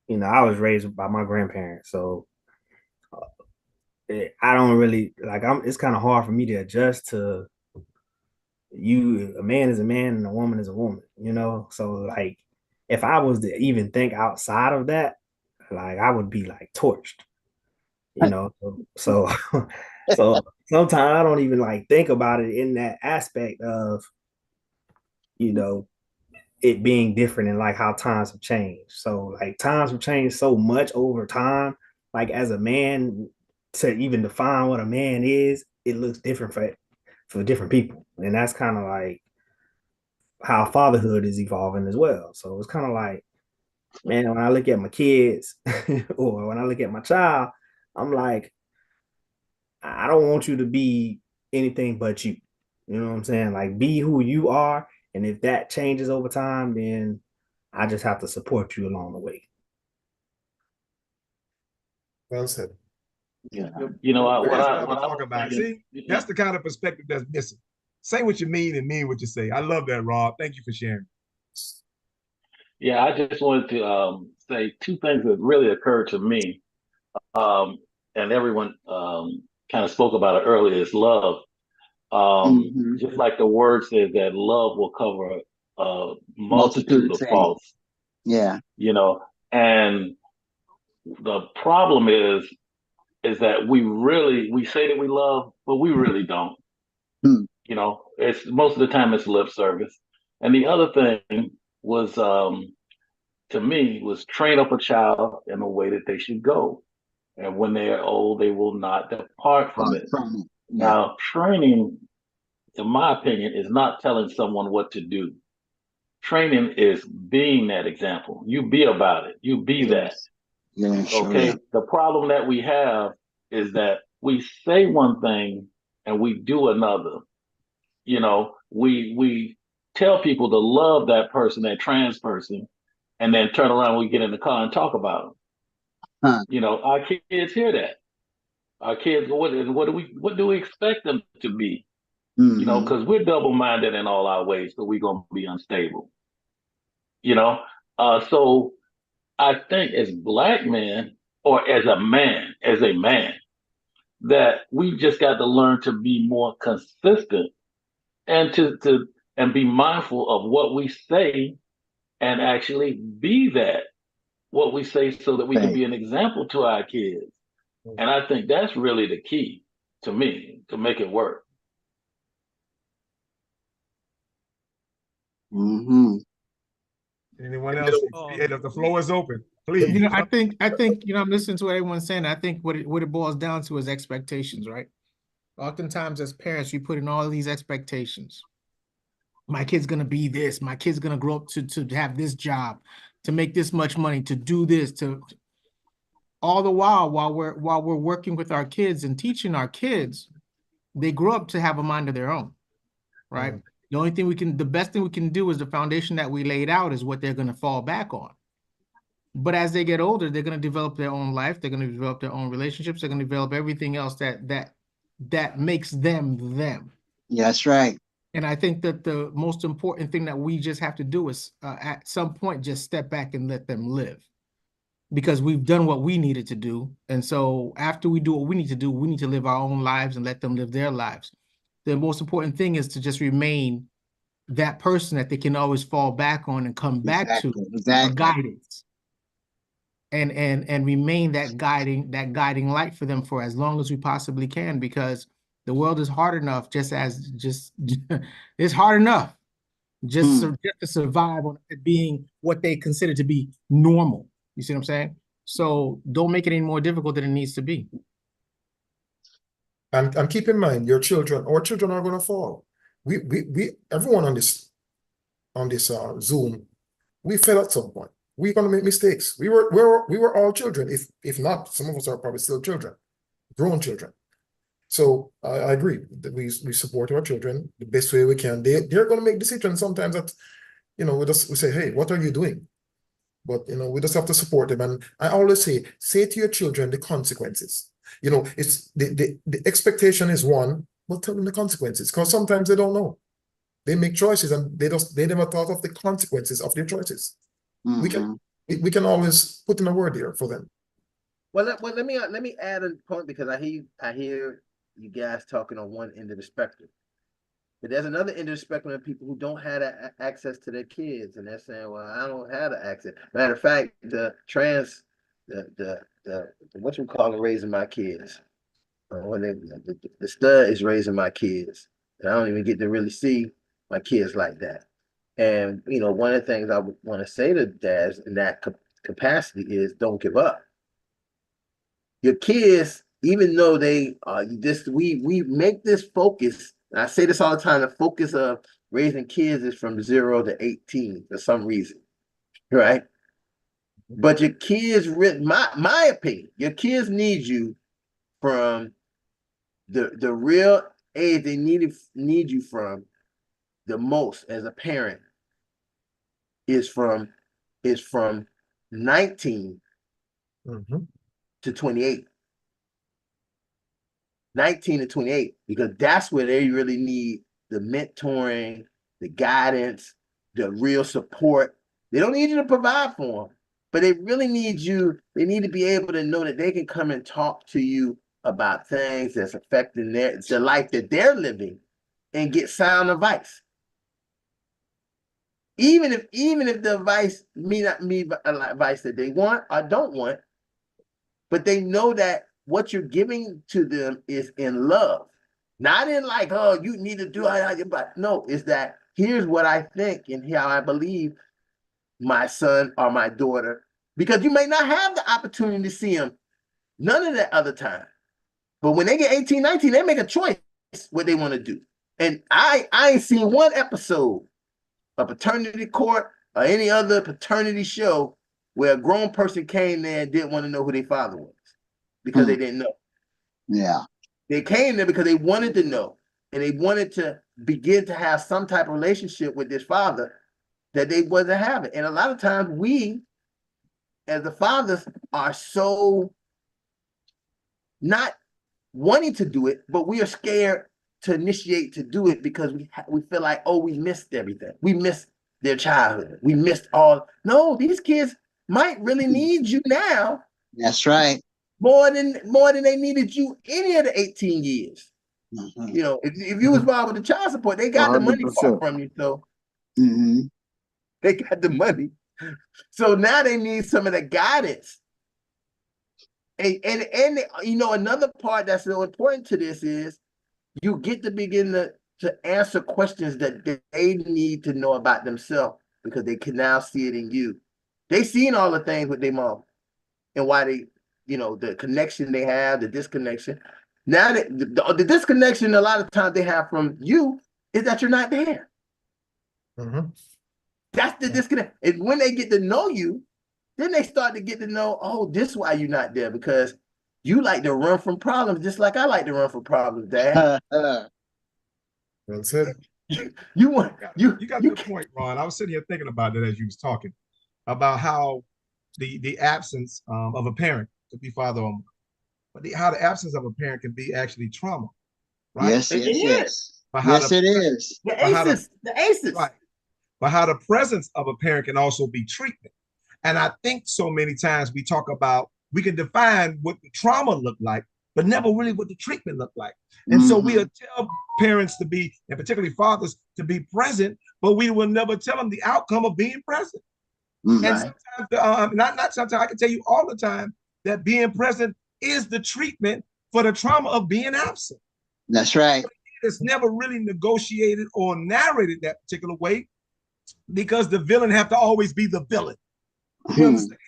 [SPEAKER 11] I was raised by my grandparents, so I don't really like. It's kind of hard for me to adjust to you. A man is a man, and a woman is a woman. So like, if I was to even think outside of that, like, I would be like torched. So so sometimes I don't even like think about it in that aspect of it being different and like how times have changed. So like times have changed so much over time. Like as a man, to even define what a man is, it looks different for different people. And that's kind of like how fatherhood is evolving as well. So it's kind of like, man, when I look at my kids or when I look at my child, I'm like, I don't want you to be anything but you. You know what I'm saying? Like, be who you are. And if that changes over time, then I just have to support you along the way.
[SPEAKER 6] Well said.
[SPEAKER 2] Yeah.
[SPEAKER 3] You know,
[SPEAKER 4] That's what
[SPEAKER 3] what
[SPEAKER 4] I'm
[SPEAKER 3] I
[SPEAKER 4] talking
[SPEAKER 3] was
[SPEAKER 4] about.
[SPEAKER 3] thinking,
[SPEAKER 4] See, that's the kind of perspective that's missing. Say what you mean and mean what you say. I love that, Rob. Thank you for sharing.
[SPEAKER 3] yeah, I just wanted to say two things that really occurred to me. Um, and everyone kind of spoke about it earlier is love.
[SPEAKER 2] Hmm.
[SPEAKER 3] Just like the word says that love will cover a
[SPEAKER 2] Multitude
[SPEAKER 3] multitude
[SPEAKER 2] of
[SPEAKER 3] of
[SPEAKER 2] things.
[SPEAKER 3] faults,
[SPEAKER 2] Yeah.
[SPEAKER 3] you know, and the problem is that we say that we love, but we really don't.
[SPEAKER 2] Hmm.
[SPEAKER 3] You know, it's most of the time it's lip service. And the other thing was to me was train up a child in a way that they should go. And when they are old, they will not depart from it.
[SPEAKER 2] From it. Yeah.
[SPEAKER 3] Now, training, in my opinion, is not telling someone what to do. Training is being that example. You be about it. You be that.
[SPEAKER 2] Yes. Yeah, sure. Yeah.
[SPEAKER 3] Okay. The problem that we have is that we say one thing and we do another. You know, we tell people to love that person, that trans person, and then turn around, we get in the car and talk about them.
[SPEAKER 2] Huh.
[SPEAKER 3] You know, our kids hear that. Our kids, what do we expect them to be? You know,
[SPEAKER 2] Hmm.
[SPEAKER 3] because we're double minded in all our ways, so we're gonna be unstable. You know, so I think as black men or as a man, that we just got to learn to be more consistent and to and be mindful of what we say and actually be that what we say so that we can
[SPEAKER 2] Right.
[SPEAKER 3] be an example to our kids. And I think that's really the key to me to make it work.
[SPEAKER 2] Hmm.
[SPEAKER 4] Anyone else? The floor is open. Please.
[SPEAKER 10] I'm listening to what everyone's saying. I think what it boils down to is expectations, right? Oftentimes as parents, we put in all these expectations. My kid's gonna be this, my kid's gonna grow up to have this job, to make this much money, to do this, to all the while we're working with our kids and teaching our kids, they grow up to have a mind of their own, right? The best thing we can do is the foundation that we laid out is what they're gonna fall back on. But as they get older, they're going to develop their own life. They're going to develop their own relationships. They're going to develop everything else that makes them them.
[SPEAKER 2] Yeah, that's right.
[SPEAKER 10] And I think that the most important thing that we just have to do is at some point just step back and let them live, because we've done what we needed to do. And so after we do what we need to do, we need to live our own lives and let them live their lives. The most important thing is to just remain that person that they can always fall back on and come back to for guidance. And remain that guiding light for them for as long as we possibly can, because the world is hard enough it's hard enough just to survive on being what they consider to be normal. You see what I'm saying? So don't make it any more difficult than it needs to be.
[SPEAKER 6] And keep in mind, our children are going to fall. Everyone on this Zoom, we fell at some point. We're going to make mistakes. We were all children. If not, some of us are probably still children, grown children. So I agree that we support our children the best way we can. They're going to make decisions sometimes that, we say, hey, what are you doing? But we just have to support them. And I always say to your children the consequences. It's the expectation is one, but tell them the consequences, because sometimes they don't know. They make choices and they never thought of the consequences of their choices. We can always put in a word here for them.
[SPEAKER 1] Well, let me add a point, because I hear you guys talking on one end of the spectrum, but there's another end of the spectrum of people who don't have access to their kids, and they're saying, "Well, I don't have the access." Matter of fact, the what you call it, raising my kids, when the stud is raising my kids, and I don't even get to really see my kids like that. And one of the things I would want to say to dads in that capacity is, don't give up. Your kids, even though they are this, we make this focus. And I say this all the time: the focus of raising kids is from 0 to 18 for some reason, right? But your kids, my opinion, your kids need you from the real age they need you from the most as a parent is from 19 to 28. 19 to 28, because that's where they really need the mentoring, the guidance, the real support. They don't need you to provide for them, but they really need you. They need to be able to know that they can come and talk to you about things that's affecting the life that they're living and get sound advice. Even if the advice may not be advice that they want or don't want, but they know that what you're giving to them is in love, not in like, oh, you need to do it, but no, it's that here's what I think and how I believe my son or my daughter, because you may not have the opportunity to see them none of that other time. But when they get 18, 19, they make a choice what they want to do. And I ain't seen one episode of Paternity Court or any other paternity show where a grown person came there and didn't want to know who their father was because they didn't know.
[SPEAKER 2] Yeah.
[SPEAKER 1] They came there because they wanted to know, and they wanted to begin to have some type of relationship with this father that they wasn't having. And a lot of times we, as the fathers, are so not wanting to do it, but we are scared to initiate to do it because we feel like, oh, we missed everything. We missed their childhood. We missed all. No, these kids might really need you now.
[SPEAKER 2] That's right.
[SPEAKER 1] More than they needed you any of the 18 years. You know, if you was involved with the child support, they got the money from you, so they got the money. So now they need some of the guidance. And you know, another part that's so important to this is you get to begin to answer questions that they need to know about themselves because they can now see it in you. They seen all the things with their mom and why they, you know, the connection they have, the disconnection. Now the disconnection a lot of times they have from you is that you're not there. That's the disconnect. And when they get to know you, then they start to get to know, oh, this is why you're not there, because you like to run from problems just like I like to run from problems, Dad.
[SPEAKER 6] That's it.
[SPEAKER 4] You got a good point, Ron. I was sitting here thinking about that as you was talking about how the absence of a parent to be father or mother, but how the absence of a parent can be actually trauma, right?
[SPEAKER 2] Yes. It is.
[SPEAKER 1] The ACEs.
[SPEAKER 4] Right. But how the presence of a parent can also be treatment. And I think so many times we can define what the trauma looked like, but never really what the treatment looked like. And so we'll tell parents to be, and particularly fathers, to be present, but we will never tell them the outcome of being present. And sometimes, not sometimes, I can tell you all the time that being present is the treatment for the trauma of being absent.
[SPEAKER 2] That's right.
[SPEAKER 4] It's never really negotiated or narrated that particular way because the villain have to always be the villain. You understand?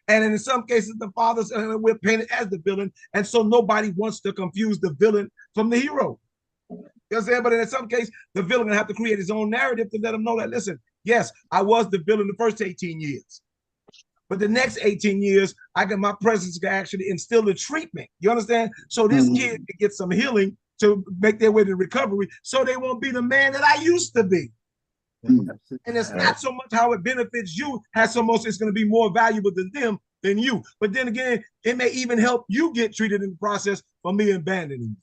[SPEAKER 4] And in some cases, the fathers we're painted as the villain, and so nobody wants to confuse the villain from the hero. You understand? But in some case, the villain will have to create his own narrative to let them know that, listen, yes, I was the villain the first 18 years. But the next 18 years, I got my presence to actually instill the treatment. You understand? So this kid can get some healing to make their way to recovery so they won't be the man that I used to be. And it's not so much how it benefits you, as so much it's going to be more valuable to them than you. But then again, it may even help you get treated in the process for me abandoning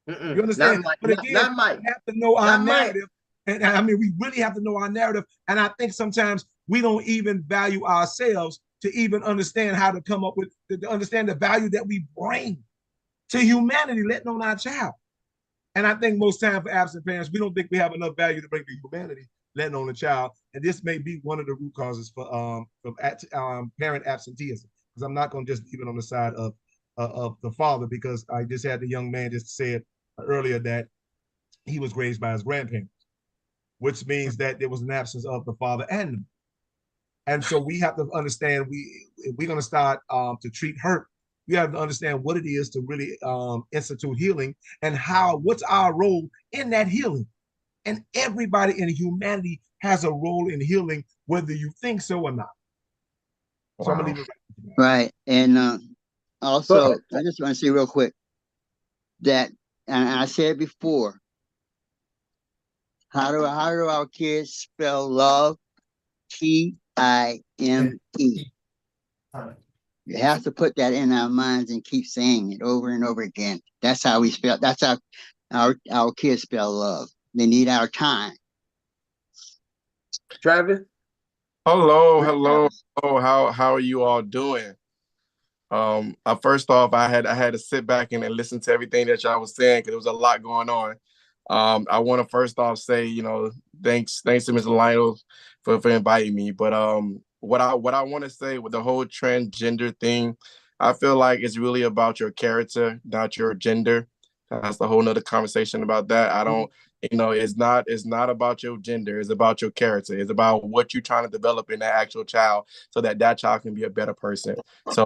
[SPEAKER 4] you. You understand? But again, we have to know our narrative. And I mean, we really have to know our narrative. And I think sometimes we don't even value ourselves to even understand how to come up with, to understand the value that we bring to humanity, letting on our child. And I think most time for absent parents, we don't think we have enough value to bring to humanity, letting on a child. And this may be one of the root causes for parent absenteeism. Because I'm not going to just leave it on the side of the father, because I just had the young man just said earlier that he was raised by his grandparents, which means that there was an absence of the father and the mother. And so we have to understand, if we're going to start to treat hurt, we have to understand what it is to really institute healing and what's our role in that healing. And everybody in humanity has a role in healing, whether you think so or not. So I'm gonna leave it
[SPEAKER 2] right. And also, I just want to say real quick that, and I said before, How do our kids spell love? T-I-M-E. You have to put that in our minds and keep saying it over and over again. That's how we spell. That's how our kids spell love. They need our time.
[SPEAKER 1] Travis?
[SPEAKER 13] Hello. How are you all doing? First off, I had to sit back and listen to everything that y'all was saying because there was a lot going on. I want to first off say, thanks to Mr. Lionel for inviting me. But what I want to say with the whole transgender thing, I feel like it's really about your character, not your gender. That's a whole nother conversation about that. I don't, it's not about your gender. It's about your character. It's about what you're trying to develop in that actual child so that that child can be a better person. So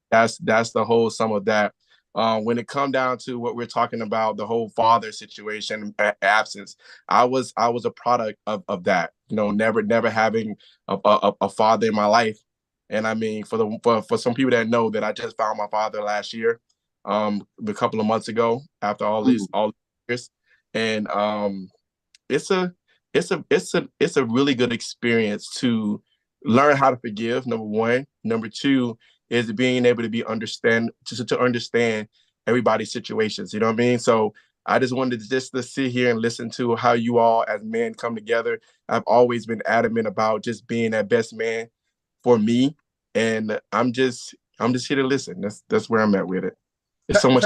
[SPEAKER 13] that's the whole sum of that. When it come down to what we're talking about, the whole father situation, absence, I was a product of that. Never having a father in my life. And I mean, for some people that know that I just found my father last year, a couple of months ago, after all these years, and it's a it's a really good experience to learn how to forgive. Number one, number two is being able to to understand everybody's situations. You know what I mean? So I just wanted to sit here and listen to how you all as men come together. I've always been adamant about just being that best man for me, and I'm just here to listen. That's where I'm at with it. There's so much.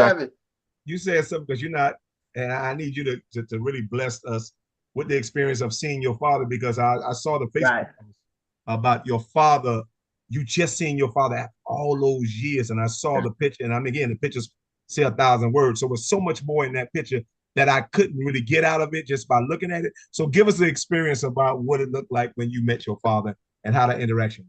[SPEAKER 4] You said something because you're not, and I need you to really bless us with the experience of seeing your father, because I saw the Facebook post about your father. You just seeing your father after all those years, and I saw the picture, and again, the pictures say 1,000 words. So there's so much more in that picture that I couldn't really get out of it just by looking at it. So give us the experience about what it looked like when you met your father and how the interaction.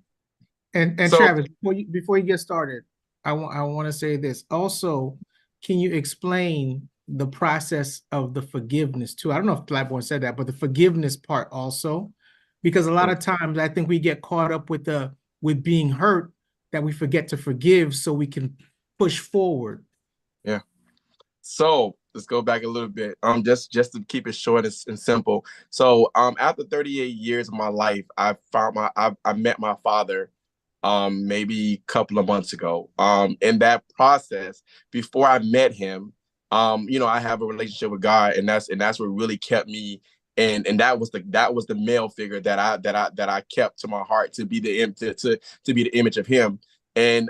[SPEAKER 10] And Travis, before you get started, I want to say this. Also, can you explain the process of the forgiveness too? I don't know if Blackborn said that, but the forgiveness part also, because a lot of times I think we get caught up with being hurt that we forget to forgive so we can push forward.
[SPEAKER 13] Yeah. So let's go back a little bit. Just to keep it short and simple. So after 38 years of my life, I met my father maybe a couple of months ago. In that process, before I met him, I have a relationship with God, and that's what really kept me. And that was the male figure that I kept to my heart to be to be the image of him. And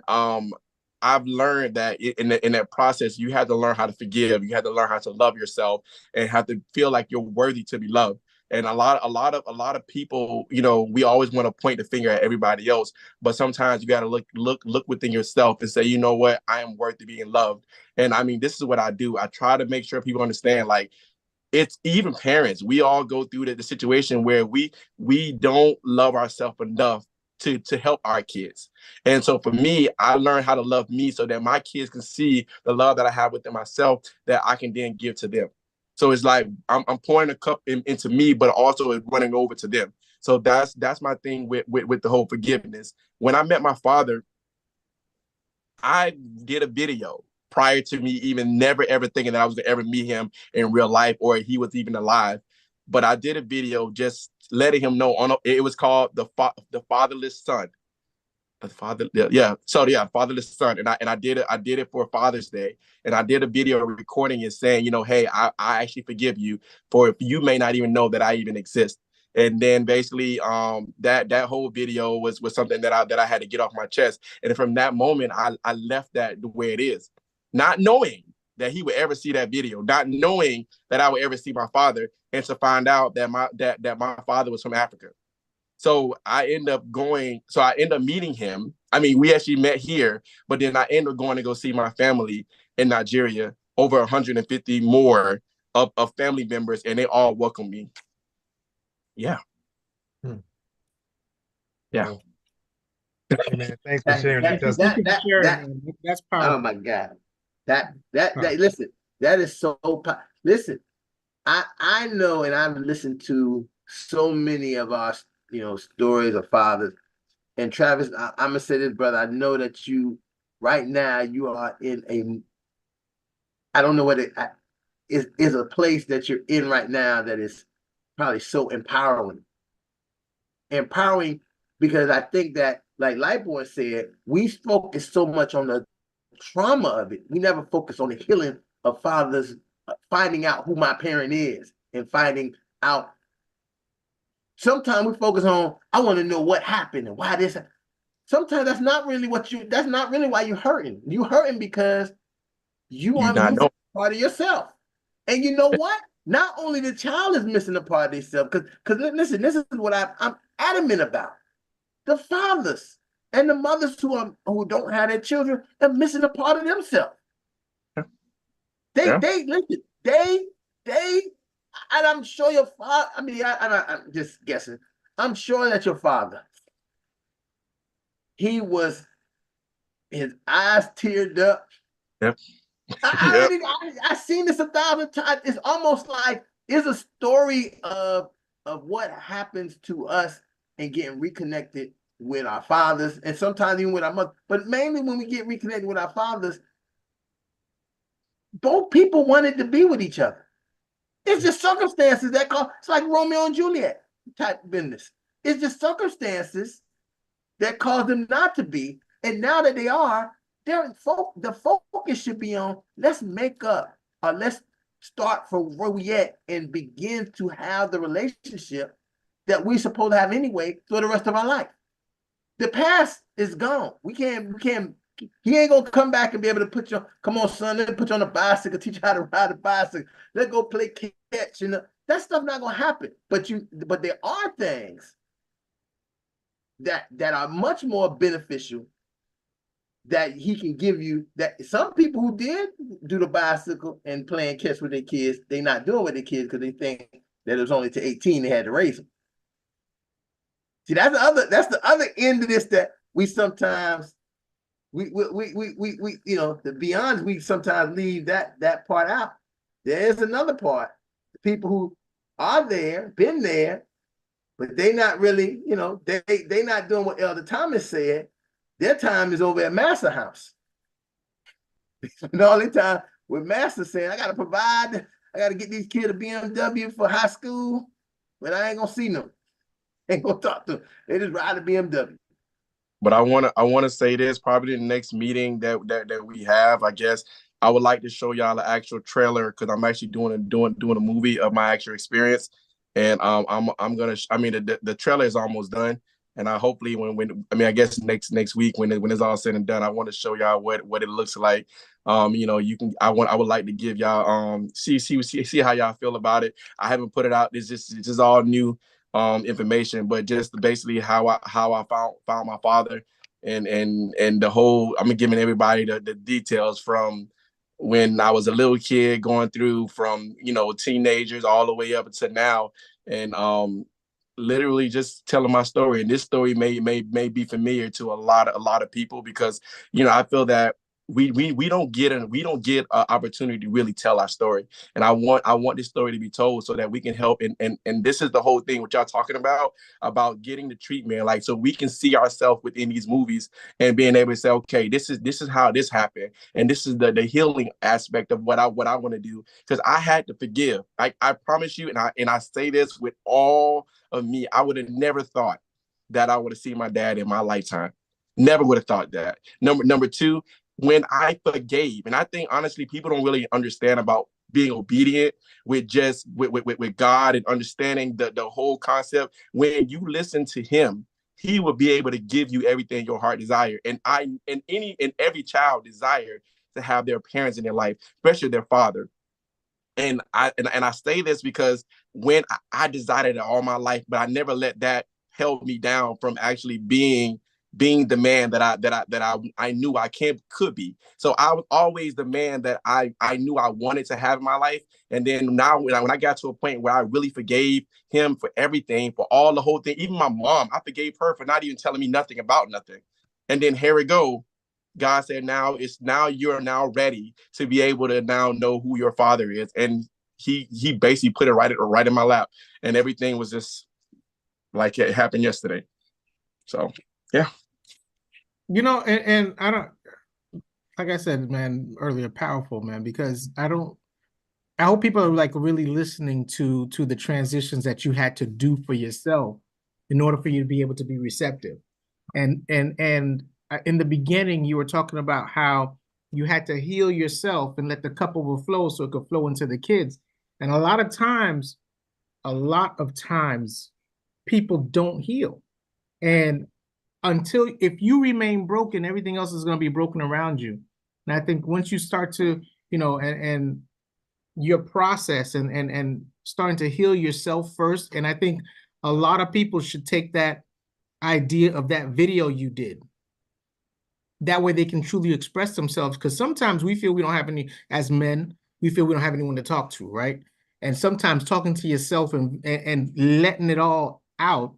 [SPEAKER 13] I've learned that in that process, you have to learn how to forgive. You have to learn how to love yourself and have to feel like you're worthy to be loved. And a lot of people, we always want to point the finger at everybody else, but sometimes you got to look within yourself and say, you know what, I am worthy being loved. And I mean, this is what I do. I try to make sure people understand, like, it's even parents. We all go through the situation where we don't love ourselves enough to help our kids. And so for me, I learned how to love me so that my kids can see the love that I have within myself that I can then give to them. So it's like I'm pouring a cup into me, but also it's running over to them. So that's my thing with the whole forgiveness. When I met my father, I did a video prior to me even never ever thinking that I was gonna ever meet him in real life or he was even alive. But I did a video just letting him know. It was called the Fatherless Son. Fatherless son. And I did it for Father's Day. And I did a video recording it saying, hey, I actually forgive you for if you may not even know that I even exist. And then basically that whole video was something that I had to get off my chest. And from that moment, I left that the way it is, not knowing that he would ever see that video, not knowing that I would ever see my father, and to find out that my father was from Africa. So I end up meeting him. I mean, we actually met here, but then I end up going to go see my family in Nigeria, over 150 more of family members, and they all welcome me. Yeah. Yeah.
[SPEAKER 4] Hey man, thanks for sharing that.
[SPEAKER 10] That's powerful.
[SPEAKER 1] Oh my God. Listen, that is so listen, I know, and I've listened to so many of our stories of fathers. And Travis, I'm gonna say this, brother. I know that right now you are in I don't know what it is a place that you're in right now that is probably so empowering. Empowering because I think that, like Lightboy said, we focus so much on the trauma of it. We never focus on the healing of fathers, finding out who my parent is and finding out. Sometimes we focus on, I want to know what happened and why this. Sometimes that's not really why you're hurting. You're hurting because you are missing part of yourself. And you know what? Not only the child is missing a part of themselves, because listen, this is what I'm adamant about. The fathers and the mothers who don't have their children are missing a part of themselves. And I'm sure your father, I'm just guessing. I'm sure that your father, his eyes teared up.
[SPEAKER 13] Yep.
[SPEAKER 1] I've seen this 1,000 times. It's almost like it's a story of what happens to us and getting reconnected with our fathers, and sometimes even with our mothers. But mainly when we get reconnected with our fathers, both people wanted to be with each other. It's just circumstances that cause. It's like Romeo and Juliet type business. It's just circumstances that cause them not to be, and now that they are, the focus should be on let's make up, or let's start from where we at and begin to have the relationship that we're supposed to have anyway for the rest of our life. The past is gone. We can't. He ain't gonna come back and be able to come on, son, let me put you on a bicycle, teach you how to ride a bicycle. Let's go play catch. That stuff not gonna happen. But there are things that are much more beneficial that he can give you. That some people who did do the bicycle and playing catch with their kids, they not doing with their kids because they think that it was only to 18 they had to raise them. See, that's the other end of this that we sometimes the beyond, we sometimes leave that part out. There's another part. The people who are there, been there, but they not really, they not doing what Elder Thomas said. Their time is over at Master House. And all the time with Master saying, I gotta provide, I gotta get these kids a BMW for high school, but I ain't gonna see them. Ain't gonna talk to them. They just ride a BMW.
[SPEAKER 13] But I wanna say this, probably the next meeting that we have, I guess I would like to show y'all an actual trailer because I'm actually doing a movie of my actual experience. And I'm gonna the trailer is almost done. And I hopefully I guess next week when it's all said and done, I want to show y'all what it looks like. I would like to give y'all see how y'all feel about it. I haven't put it out. This is all new information, but just basically how I found my father and the whole. I'm giving everybody the details from when I was a little kid going through from teenagers all the way up until now, and literally just telling my story. And this story may be familiar to a lot of people because I feel that we don't get an opportunity to really tell our story. And I want this story to be told so that we can help. And this is the whole thing what y'all talking about getting the treatment, like so we can see ourselves within these movies and being able to say, okay, this is how this happened, and this is the healing aspect of what I want to do, because I had to forgive. I promise you, and I say this with all of me, I would have never thought that I would have seen my dad in my lifetime. Never would have thought that. Number two, when I forgave, and I think honestly people don't really understand about being obedient with God and understanding the whole concept. When you listen to him, he will be able to give you everything your heart desire. And every child desire to have their parents in their life, especially their father. And I say this because when I desired it all my life, but I never let that held me down from actually being the man that I knew I could be. So I was always the man that I knew I wanted to have in my life. And then now when I got to a point where I really forgave him for everything, for all the whole thing, even my mom, I forgave her for not even telling me nothing about nothing. And then here we go. God said, now you're now ready to be able to now know who your father is. And he basically put it right in my lap, and everything was just like it happened yesterday. So, yeah.
[SPEAKER 10] And I don't, like I said, man, earlier, powerful, man, because I don't I hope people are like really listening to the transitions that you had to do for yourself in order for you to be able to be receptive. And in the beginning, you were talking about how you had to heal yourself and let the cup overflow so it could flow into the kids. And a lot of times, people don't heal. And if you remain broken, everything else is going to be broken around you. And I think once you start to, and your process and starting to heal yourself first. And I think a lot of people should take that idea of that video you did. That way they can truly express themselves. Because sometimes we feel we don't have any, as men, we feel we don't have anyone to talk to, right? And sometimes talking to yourself and letting it all out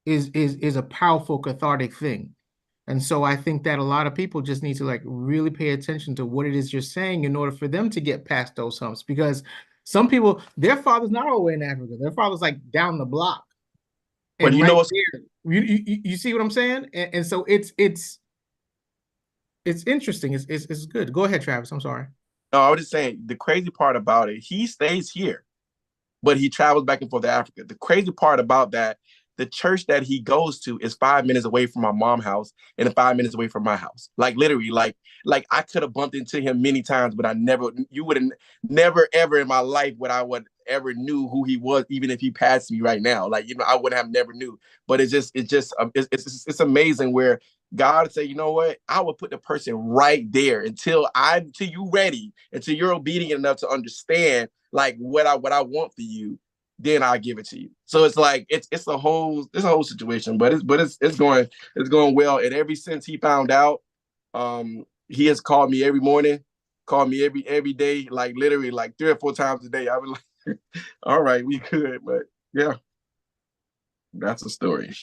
[SPEAKER 10] is a powerful cathartic thing. And so I think that a lot of people just need to like really pay attention to what it is you're saying in order for them to get past those humps. Because some people, their father's not all the way in Africa. Their father's like down the block.
[SPEAKER 13] But you know what's
[SPEAKER 10] you see what I'm saying? And so it's interesting. It's good. Go ahead, Travis. I'm sorry.
[SPEAKER 13] No, I was just saying the crazy part about it, he stays here, but he travels back and forth to Africa. The crazy part about that, the church that he goes to is 5 minutes away from my mom's house and 5 minutes away from my house. Like literally, like I could have bumped into him many times, but you would have never ever in my life I would ever knew who he was, even if he passed me right now. Like, I would have never knew. But it's amazing where God say, you know what? I will put the person right there until you're ready, until you're obedient enough to understand like what I want for you. Then I'll give it to you. So it's like it's a whole situation, but it's going well. And ever since he found out, he has called me every morning, called me every day, like literally like 3 or 4 times a day. I was like, all right, we could, but yeah, that's a story.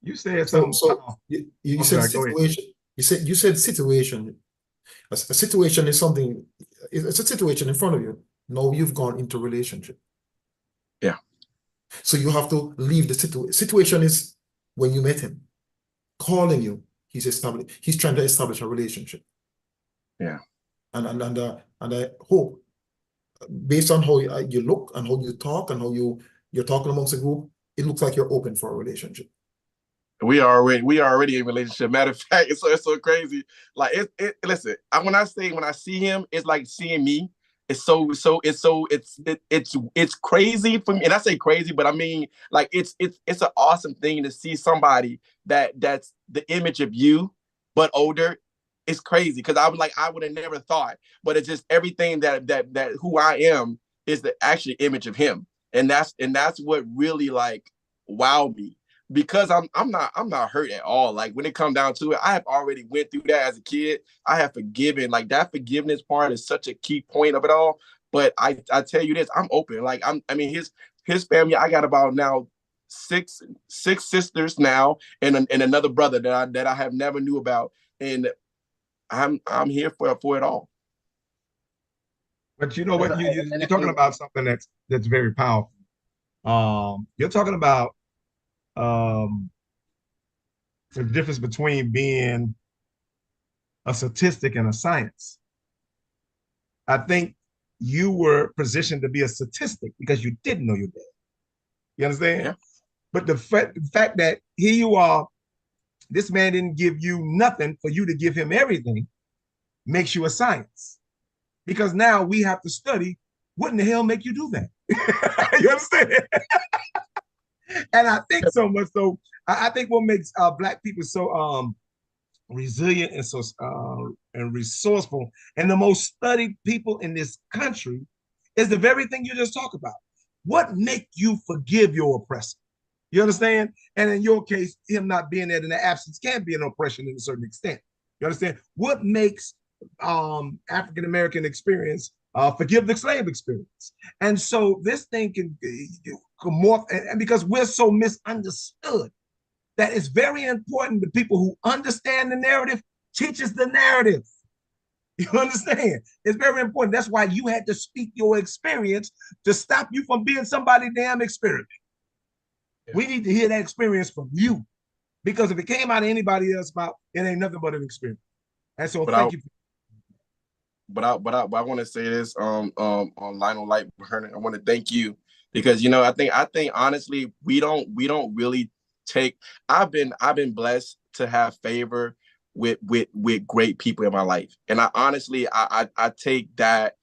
[SPEAKER 4] You said
[SPEAKER 6] So,
[SPEAKER 4] something.
[SPEAKER 6] you said situation. You said situation. A situation is something. It's a situation in front of you. Now you've gone into relationship.
[SPEAKER 13] Yeah.
[SPEAKER 6] So you have to leave the situation. Situation is when you met him, calling you. He's trying to establish a relationship.
[SPEAKER 13] Yeah.
[SPEAKER 6] And I hope, based on how you look and how you talk and how you're talking amongst a group, it looks like you're open for a relationship.
[SPEAKER 13] We are already in a relationship. Matter of fact, it's so crazy. Like listen, when I see him, it's like seeing me. It's crazy for me. And I say crazy, but I mean like it's an awesome thing to see somebody that's the image of you, but older. It's crazy because I would have never thought, but it's just everything that who I am is the actual image of him. And that's what really like wowed me. Because I'm not hurt at all. Like when it comes down to it, I have already went through that as a kid. I have forgiven. Like that forgiveness part is such a key point of it all. But I tell you this, I'm open. Like his family. I got about now six sisters now, and another brother that I have never knew about, and I'm here for it all.
[SPEAKER 4] But you know what? You're talking about something that's very powerful. You're talking about the difference between being a statistic and a science. I think you were positioned to be a statistic because you didn't know your dad. You understand?
[SPEAKER 13] Yeah.
[SPEAKER 4] But the fact that here you are, this man didn't give you nothing for you to give him everything, makes you a science. Because now we have to study what in the hell make you do that? You understand? And I think so much so, I think what makes Black people so resilient and so and resourceful and the most studied people in this country is the very thing you just talked about. What make you forgive your oppressor? You understand? And in your case, him not being there in the absence can be an oppression in a certain extent. You understand? What makes African-American experience forgive the slave experience? And so this thing can morph, and because we're so misunderstood, that it's very important to people who understand the narrative teaches the narrative. You understand? It's very important. That's why you had to speak your experience to stop you from being somebody's damn experiment. Yeah. We need to hear that experience from you, because if it came out of anybody else's mouth, it ain't nothing but an experience. And so thank you.
[SPEAKER 13] I want to say this on Lionel Lightburn. I want to thank you because I think honestly we don't really take. I've been blessed to have favor with great people in my life, and I honestly I take that.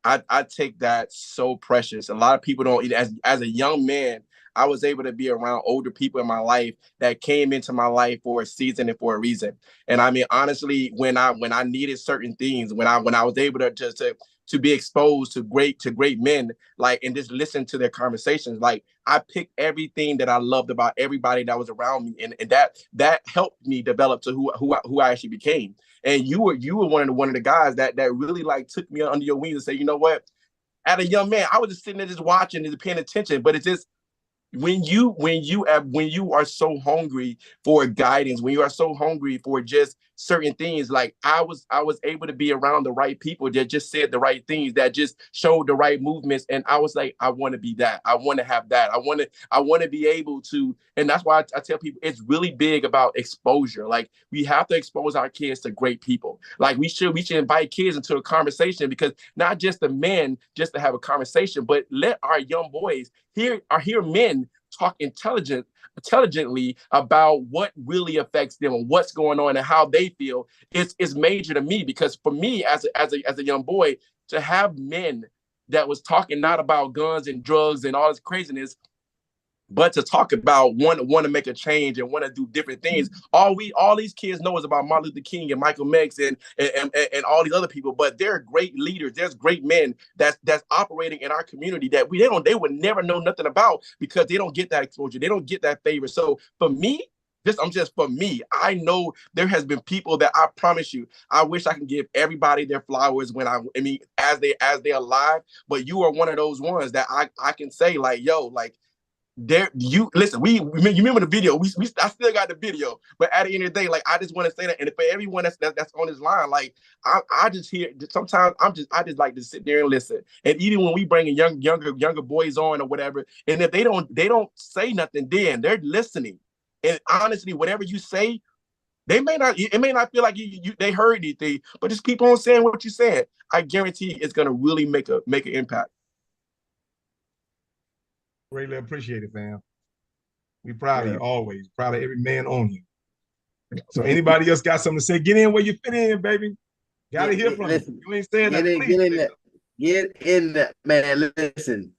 [SPEAKER 13] I take that so precious. A lot of people don't. As a young man, I was able to be around older people in my life that came into my life for a season and for a reason. And I mean, honestly, when I needed certain things, when I was able to just to be exposed to great men, like, and just listen to their conversations, like I picked everything that I loved about everybody that was around me, and that helped me develop to who I actually became. And you were one of the guys that really like took me under your wings and say, you know what? At a young man, I was just sitting there just watching and paying attention. But it's just when you are so hungry for guidance, when you are so hungry for just certain things, like I was able to be around the right people that just said the right things, that just showed the right movements, and I was like, I want to be that. I want to have that. I want to be able to, and that's why I tell people it's really big about exposure. Like we have to expose our kids to great people. Like we should invite kids into a conversation, because not just the men just to have a conversation, but let our young boys hear men talk intelligently about what really affects them and what's going on and how they feel. It's major to me, because for me as a young boy, to have men that was talking not about guns and drugs and all this craziness, but to talk about want to make a change and want to do different things. All these kids know is about Martin Luther King and Michael X and all these other people, but they're great leaders. There's great men that's operating in our community that they would never know nothing about, because they don't get that exposure. They don't get that favor. So for me, for me, I know there has been people that I promise you, I wish I can give everybody their flowers as they're alive, but you are one of those ones that I can say, like, yo, like, there, you listen. You remember the video? I still got the video, but at the end of the day, like, I just want to say that, and for everyone that's on this line, like, I just hear sometimes I just like to sit there and listen. And even when we bring in younger boys on or whatever, and if they don't say nothing, then they're listening. And honestly, whatever you say, it may not feel like they heard anything, but just keep on saying what you said. I guarantee it's gonna really make an impact.
[SPEAKER 4] Greatly appreciate it, fam. We proud of you always. Proud of every man on you. So anybody else got something to say? Get in where you fit in, baby. Gotta hear from you. You ain't saying that.
[SPEAKER 1] Get in that, man. Listen.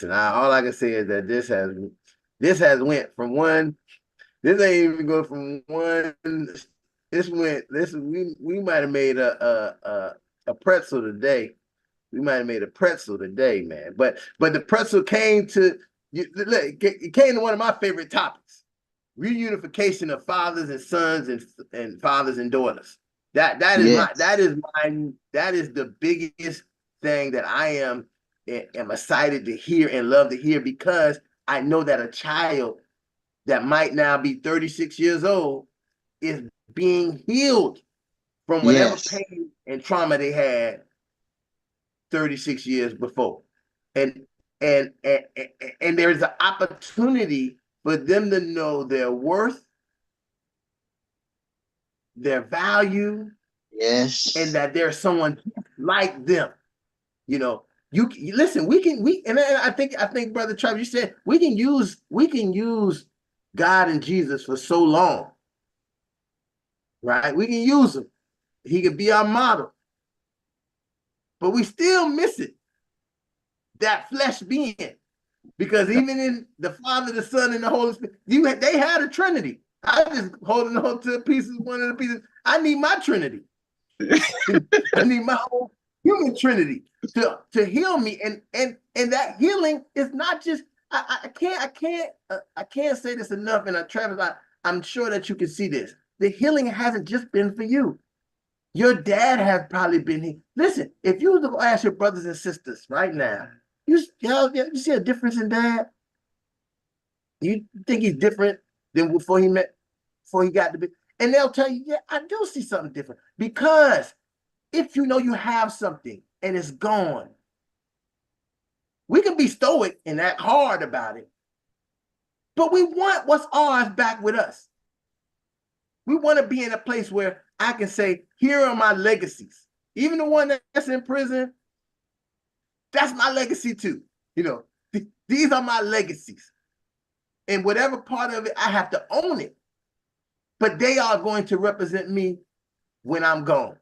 [SPEAKER 1] All I can say is that this has went from one. This ain't even go from one. We might have made a pretzel today. We might have made a pretzel today, man. But the pretzel came to one of my favorite topics: reunification of fathers and sons and fathers and daughters. That is the biggest thing that I am excited to hear and love to hear, because I know that a child that might now be 36 years old is being healed from whatever pain and trauma they had 36 years before. And there's an opportunity for them to know their worth, their value, and that there's someone like them. You listen, and I think Brother Travis, you said we can use God and Jesus for so long, right? We can use him. He could be our model. But we still miss it, that flesh being, because even in the Father, the Son, and the Holy Spirit, they had a Trinity. I just holding on to one of the pieces. I need my Trinity. I need my whole human Trinity to heal me, and that healing is not just. I can't say this enough. And Travis, I'm sure that you can see this. The healing hasn't just been for you. Your dad has probably been here. Listen, if you were to ask your brothers and sisters right now, you see a difference in dad? You think he's different than before he got to be? And they'll tell you, yeah, I do see something different. Because if you know you have something and it's gone, we can be stoic and act hard about it, but we want what's ours back with us. We want to be in a place where I can say, here are my legacies. even the one that's in prison, that's my legacy too. You know, these are my legacies. And whatever part of it, I have to own it. But they are going to represent me when I'm gone.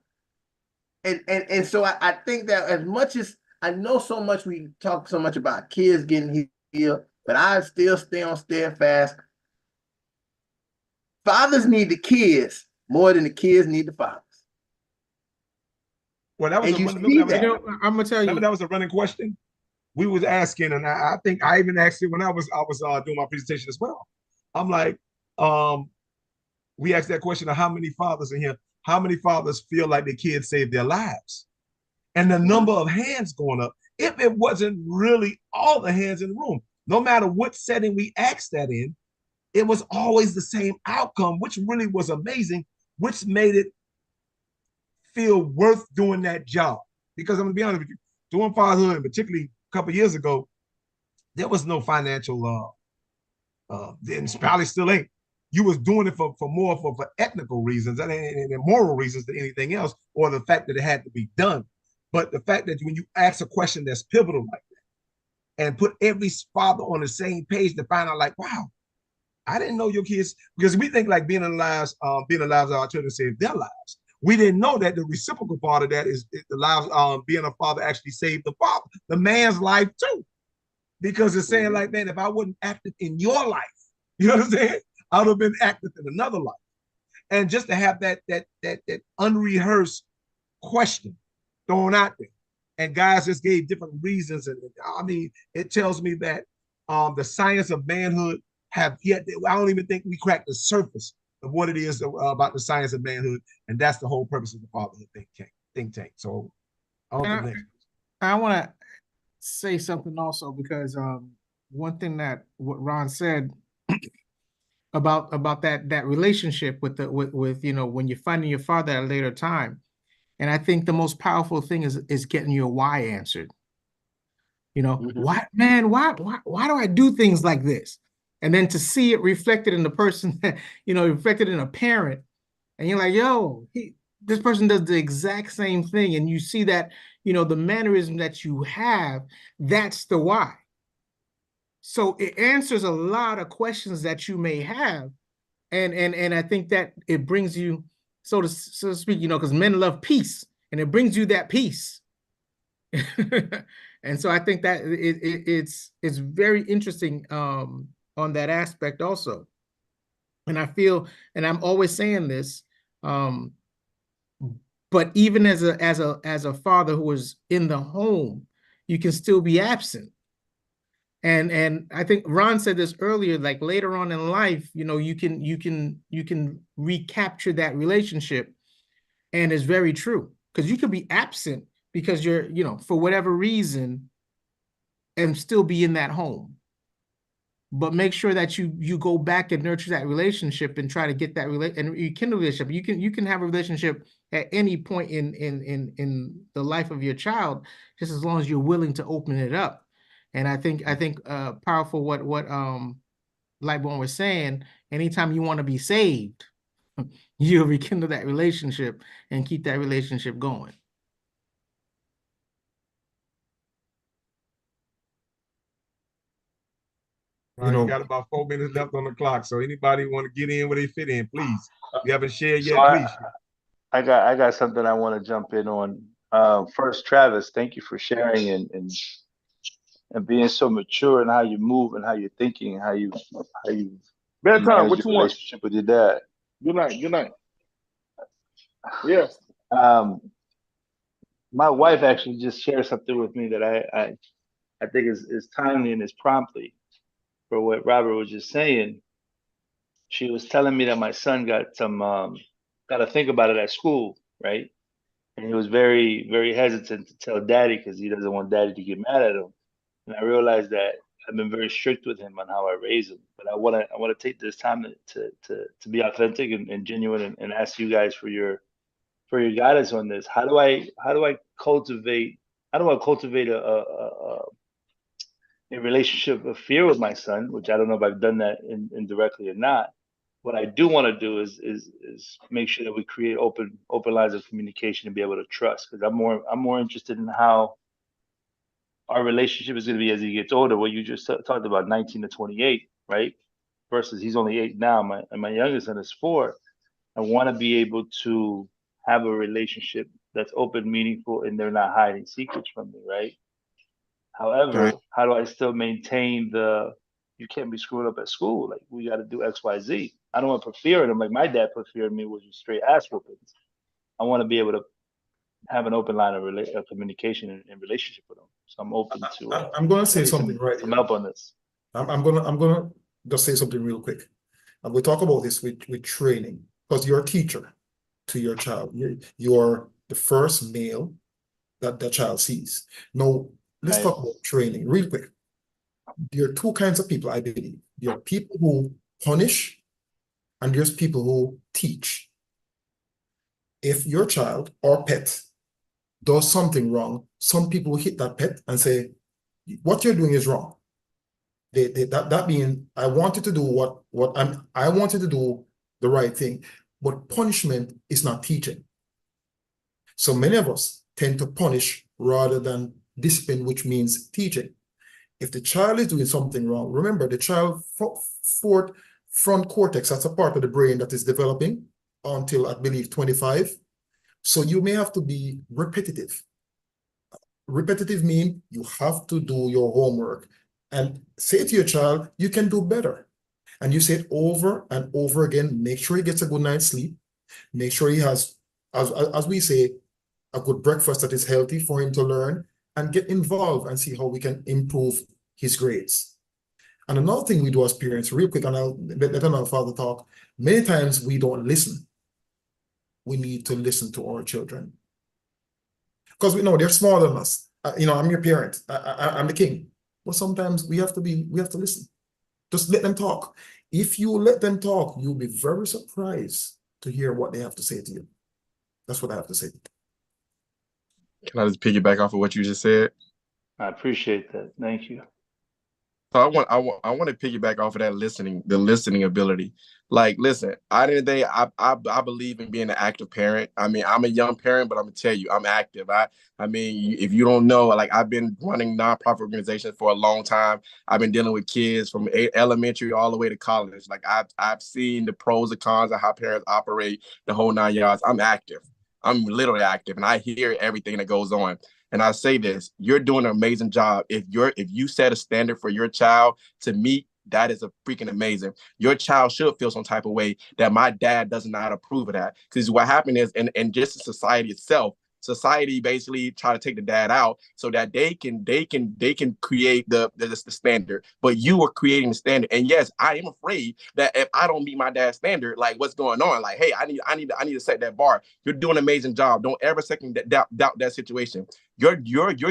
[SPEAKER 1] And so I think that as much as I know so much, we talk so much about kids getting healed, but I still stay on steadfast. Fathers need the kids more than the kids need the fathers.
[SPEAKER 4] Well, that was
[SPEAKER 1] and
[SPEAKER 4] a
[SPEAKER 1] you
[SPEAKER 4] running,
[SPEAKER 1] see
[SPEAKER 4] that.
[SPEAKER 1] that.
[SPEAKER 10] I'm gonna tell you
[SPEAKER 4] that was a running question. We was asking, and I think I even asked it when I was doing my presentation as well. I'm like, we asked that question of how many fathers in here, how many fathers feel like their kids saved their lives? And the number of hands going up, if it wasn't really all the hands in the room, no matter what setting we asked that in, it was always the same outcome, which really was amazing, which made it feel worth doing that job. Because I'm gonna be honest with you, doing fatherhood, and particularly a couple of years ago, there was no financial and probably still ain't. You was doing it for more for ethnical reasons and moral reasons than anything else, or the fact that it had to be done. But the fact that when you ask a question that's pivotal like that, and put every father on the same page to find out, like, wow, I didn't know your kids, because we think like being alive of our children saved their lives. We didn't know that the reciprocal part of that is the lives, being a father actually saved the father, the man's life too. Because it's saying like, man, if I wasn't active in your life, you know what I'm saying? I would have been active in another life. And just to have that unrehearsed question thrown out there. And guys just gave different reasons. And I mean, it tells me that the science of manhood have yet, I don't even think we cracked the surface of what it is about the science of manhood. And that's the whole purpose of the Fatherhood Think Tank. So on to the next.
[SPEAKER 10] I want to say something also, because one thing that what Ron said about that relationship with you know, when you're finding your father at a later time, and I think the most powerful thing is getting your why answered. You know, why, man, why do I do things like this? And then to see it reflected in the person, you know, reflected in a parent, and you're like, yo, this person does the exact same thing, and you see that, you know, the mannerism that you have, that's the why. So it answers a lot of questions that you may have, and I think that it brings you, so to speak, you know, because men love peace, and it brings you that peace. And so I think that it's very interesting on that aspect also. And I feel, and I'm always saying this, but even as a father who is in the home, you can still be absent. And I think Ron said this earlier, like later on in life, you know, you can recapture that relationship. And it's very true, because you could be absent because you're, you know, for whatever reason, and still be in that home. But make sure that you go back and nurture that relationship and try to get that and rekindle relationship. You can have a relationship at any point in the life of your child, just as long as you're willing to open it up. And I think powerful what Lightborn was saying. Anytime you want to be saved, you'll rekindle that relationship and keep that relationship going.
[SPEAKER 4] You got about 4 minutes left on the clock. So anybody want to get in where they fit in, please. If you haven't shared yet, please.
[SPEAKER 14] I got something I want to jump in on. First, Travis, thank you for sharing and being so mature in how you move and how you're thinking, how you
[SPEAKER 12] Bedtime, what you want?
[SPEAKER 14] Relationship with your dad.
[SPEAKER 12] Good night. Good night. Yes.
[SPEAKER 14] My wife actually just shared something with me that I think is timely and is promptly for what Robert was just saying. She was telling me that my son got to think about it at school, right? And he was very, very hesitant to tell daddy because he doesn't want daddy to get mad at him. And I realized that I've been very strict with him on how I raise him. But I want to take this time to be authentic and genuine and ask you guys for your guidance on this. How do I cultivate a relationship of fear with my son, which I don't know if I've done that indirectly or not, what I do want to do is make sure that we create open lines of communication and be able to trust. Because I'm more interested in how our relationship is going to be as he gets older. What you just talked about, 19 to 28, right? Versus he's only 8 now. My youngest son is 4. I want to be able to have a relationship that's open, meaningful, and they're not hiding secrets from me, right? However,
[SPEAKER 13] Okay.
[SPEAKER 14] how do I still maintain you can't be screwed up at school? Like, we got to do X, Y, Z. I don't want to put fear in them. Like my dad put fear in me, was just straight ass whoopings. I want to be able to have an open line of communication and relationship with them. So I'm open to
[SPEAKER 6] I'm going to say something right
[SPEAKER 14] some
[SPEAKER 6] here.
[SPEAKER 14] help on this.
[SPEAKER 6] I'm gonna just say something real quick. And we talk about this with training, because you're a teacher to your child. You're the first male that the child sees. Now, let's
[SPEAKER 14] Right.
[SPEAKER 6] talk about training real quick. There are two kinds of people, I believe. There are people who punish, and there's people who teach. If your child or pet does something wrong, some people will hit that pet and say, what you're doing is wrong. That means I wanted to do I wanted to do the right thing, but punishment is not teaching. So many of us tend to punish rather than discipline, which means teaching. If the child is doing something wrong, remember the child front cortex, that's a part of the brain that is developing until I believe 25. So you may have to be repetitive. Repetitive means you have to do your homework and say to your child, you can do better. And you say it over and over again. Make sure he gets a good night's sleep. Make sure he has, as we say, a good breakfast that is healthy for him to learn, and get involved and see how we can improve his grades. And another thing we do as parents, real quick, and I'll let another father talk, many times we don't listen. We need to listen to our children. Because we know they're smaller than us. I'm your parent. I'm the king. But sometimes we have to listen. Just let them talk. If you let them talk, you'll be very surprised to hear what they have to say to you. That's what I have to say.
[SPEAKER 13] Can I just piggyback off of what you just said?
[SPEAKER 14] I appreciate that. Thank you.
[SPEAKER 13] So I want to piggyback off of that the listening ability. Like, listen, I believe in being an active parent. I mean, I'm a young parent, but I'm gonna tell you, I'm active. I mean, if you don't know, like, I've been running nonprofit organizations for a long time. I've been dealing with kids from elementary all the way to college. Like, I've seen the pros and cons of how parents operate, the whole 9 yards. I'm active. I'm literally active, and I hear everything that goes on. And I say this, you're doing an amazing job. If you set a standard for your child to meet, that is a freaking amazing. Your child should feel some type of way that my dad does not approve of that. Because what happened is, and just in society itself, society basically try to take the dad out so that they can create the standard. But you are creating the standard. And yes, I am afraid that if I don't meet my dad's standard, like, what's going on? Like, hey, I need to set that bar. You're doing an amazing job. Don't ever doubt that situation. Your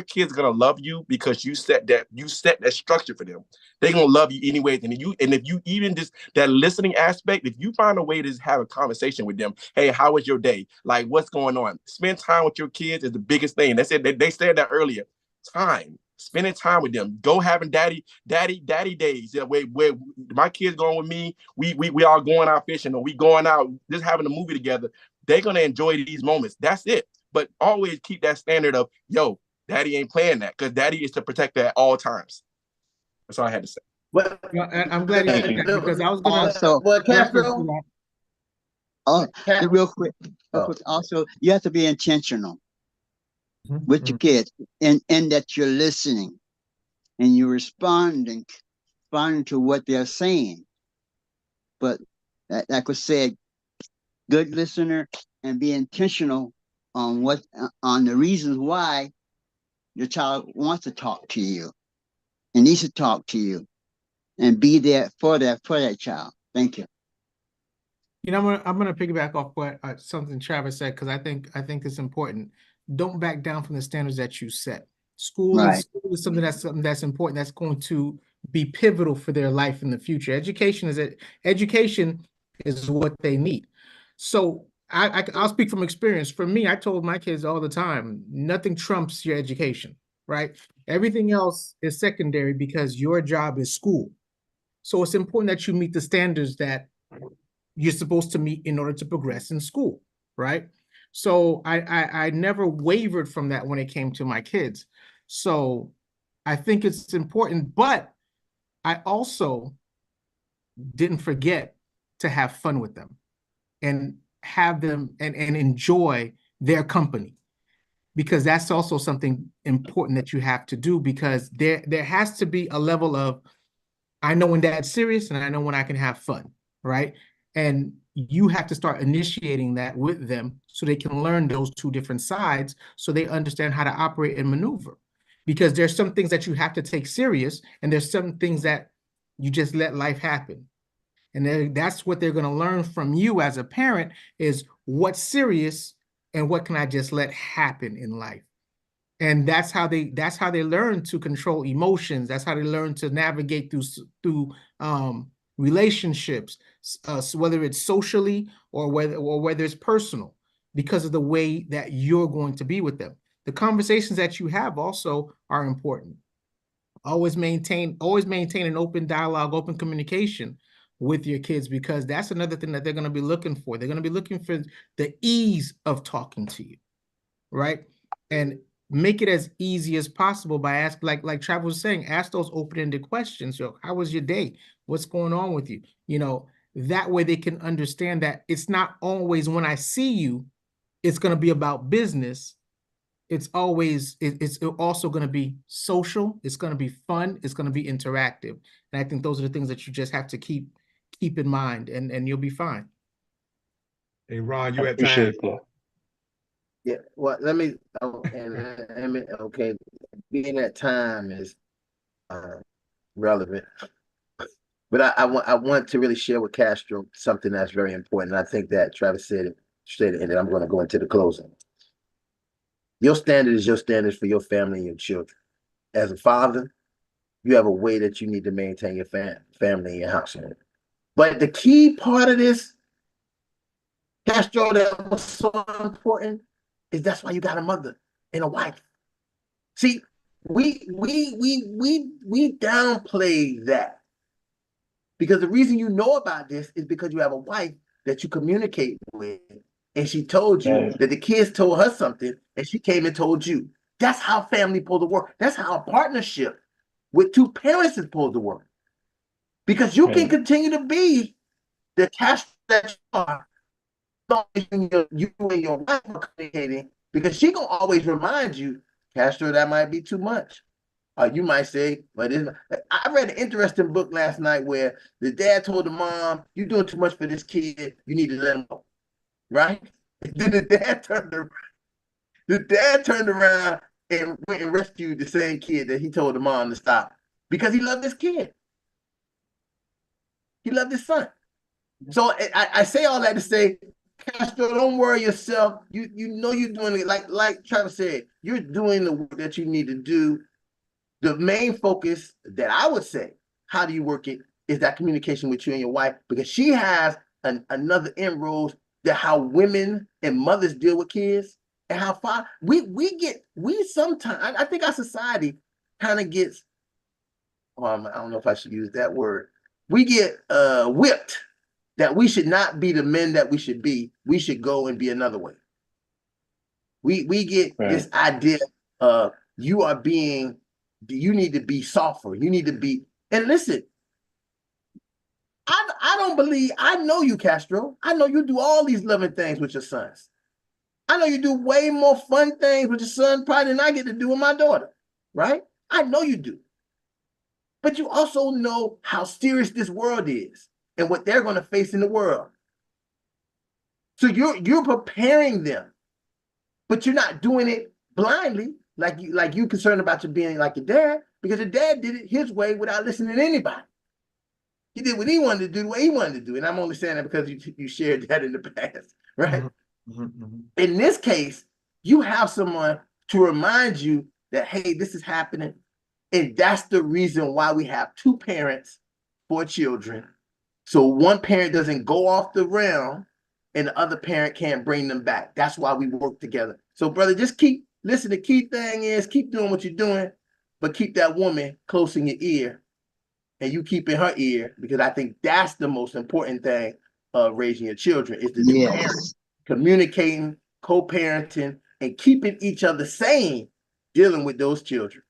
[SPEAKER 13] kids gonna love you because you set that structure for them. They're gonna love you anyways. And if you even just that listening aspect, if you find a way to just have a conversation with them, hey, how was your day? Like, what's going on? Spend time with your kids is the biggest thing. They said that earlier. Time. Spending time with them. Go having daddy days. Yeah, where my kids going with me, we all going out fishing, or we going out just having a movie together. They're gonna enjoy these moments. That's it. But always keep that standard of, yo, daddy ain't playing that, because daddy is to protect that at all times. That's all I had to say.
[SPEAKER 1] Well,
[SPEAKER 10] And I'm glad you said that, because I was gonna
[SPEAKER 2] Also,
[SPEAKER 10] reference to that.
[SPEAKER 2] real quick. Also, you have to be intentional with your kids, and that you're listening and you're responding to what they're saying. But like I said, good listener, and be intentional on the reasons why your child wants to talk to you and needs to talk to you, and be there for that child. Thank you.
[SPEAKER 10] I'm gonna piggyback off what something Travis said, because I think it's important. Don't back down from the standards that you set. School is something that's important. That's going to be pivotal for their life in the future. Education is what they need. So I'll speak from experience. For me, I told my kids all the time, nothing trumps your education, right? Everything else is secondary, because your job is school. So it's important that you meet the standards that you're supposed to meet in order to progress in school, right? So I never wavered from that when it came to my kids. So I think it's important, but I also didn't forget to have fun with them and have them and enjoy their company, because that's also something important that you have to do, because there has to be a level of, I know when dad's serious and I know when I can have fun, right? And you have to start initiating that with them so they can learn those two different sides so they understand how to operate and maneuver. Because there's some things that you have to take serious and there's some things that you just let life happen. And that's what they're going to learn from you as a parent, is what's serious and what can I just let happen in life. And that's how they learn to control emotions. That's how they learn to navigate through relationships, so whether it's socially or whether it's personal, because of the way that you're going to be with them. The conversations that you have also are important. Always maintain an open dialogue, open communication with your kids, because that's another thing that they're going to be looking for. They're going to be looking for the ease of talking to you, right? And make it as easy as possible by asking, like Travis was saying, ask those open-ended questions. So, how was your day? What's going on with you? You know, that way they can understand that it's not always when I see you, it's going to be about business. It's also going to be social. It's going to be fun. It's going to be interactive. And I think those are the things that you just have to keep in mind, and you'll be fine.
[SPEAKER 4] Hey, Ron, you
[SPEAKER 14] I
[SPEAKER 4] had time.
[SPEAKER 14] appreciate that.
[SPEAKER 1] Yeah, well, okay, being that time is relevant, but I want to really share with Castro something that's very important. And I think that Travis said it, and then I'm going to go into the closing. Your standard is your standards for your family and your children. As a father, you have a way that you need to maintain your family and your household. But the key part of this, Castro, that was so important, is that's why you got a mother and a wife. See, we downplay that, because the reason you know about this is because you have a wife that you communicate with, and she told you that the kids told her something, and she came and told you. That's how family supposed to work. That's how a partnership with two parents is supposed to work. Because you can continue to be the cash that you are, you and your wife are communicating, because she gonna always remind you, Castro, that might be too much. You might say, but I read an interesting book last night where the dad told the mom, "You're doing too much for this kid. You need to let him go." Right? Then the dad turned around and went and rescued the same kid that he told the mom to stop, because he loved this kid. He loved his son. So I say all that to say, Castro, don't worry yourself. You know you're doing it, like Travis said, you're doing the work that you need to do. The main focus that I would say, how do you work it, is that communication with you and your wife, because she has another inroads that how women and mothers deal with kids, and how far we sometimes, I think our society kind of gets, I don't know if I should use that word. We get whipped that we should not be the men that we should be. We should go and be another way. We get this idea of you need to be softer. You need to be, and listen, I don't believe, I know you, Castro. I know you do all these loving things with your sons. I know you do way more fun things with your son probably than I get to do with my daughter, right? I know you do. But you also know how serious this world is and what they're going to face in the world. So you're preparing them, but you're not doing it blindly, like you concerned about you being like your dad, because your dad did it his way without listening to anybody. He did what he wanted to do, the way he wanted to do. And I'm only saying that because you shared that in the past, right? In this case, you have someone to remind you that, hey, this is happening. And that's the reason why we have two parents for children. So one parent doesn't go off the realm and the other parent can't bring them back. That's why we work together. So, brother, just listen, the key thing is keep doing what you're doing, but keep that woman close in your ear, and you keep in her ear, because I think that's the most important thing of raising your children. It's the two parents communicating, co-parenting, and keeping each other sane dealing with those children.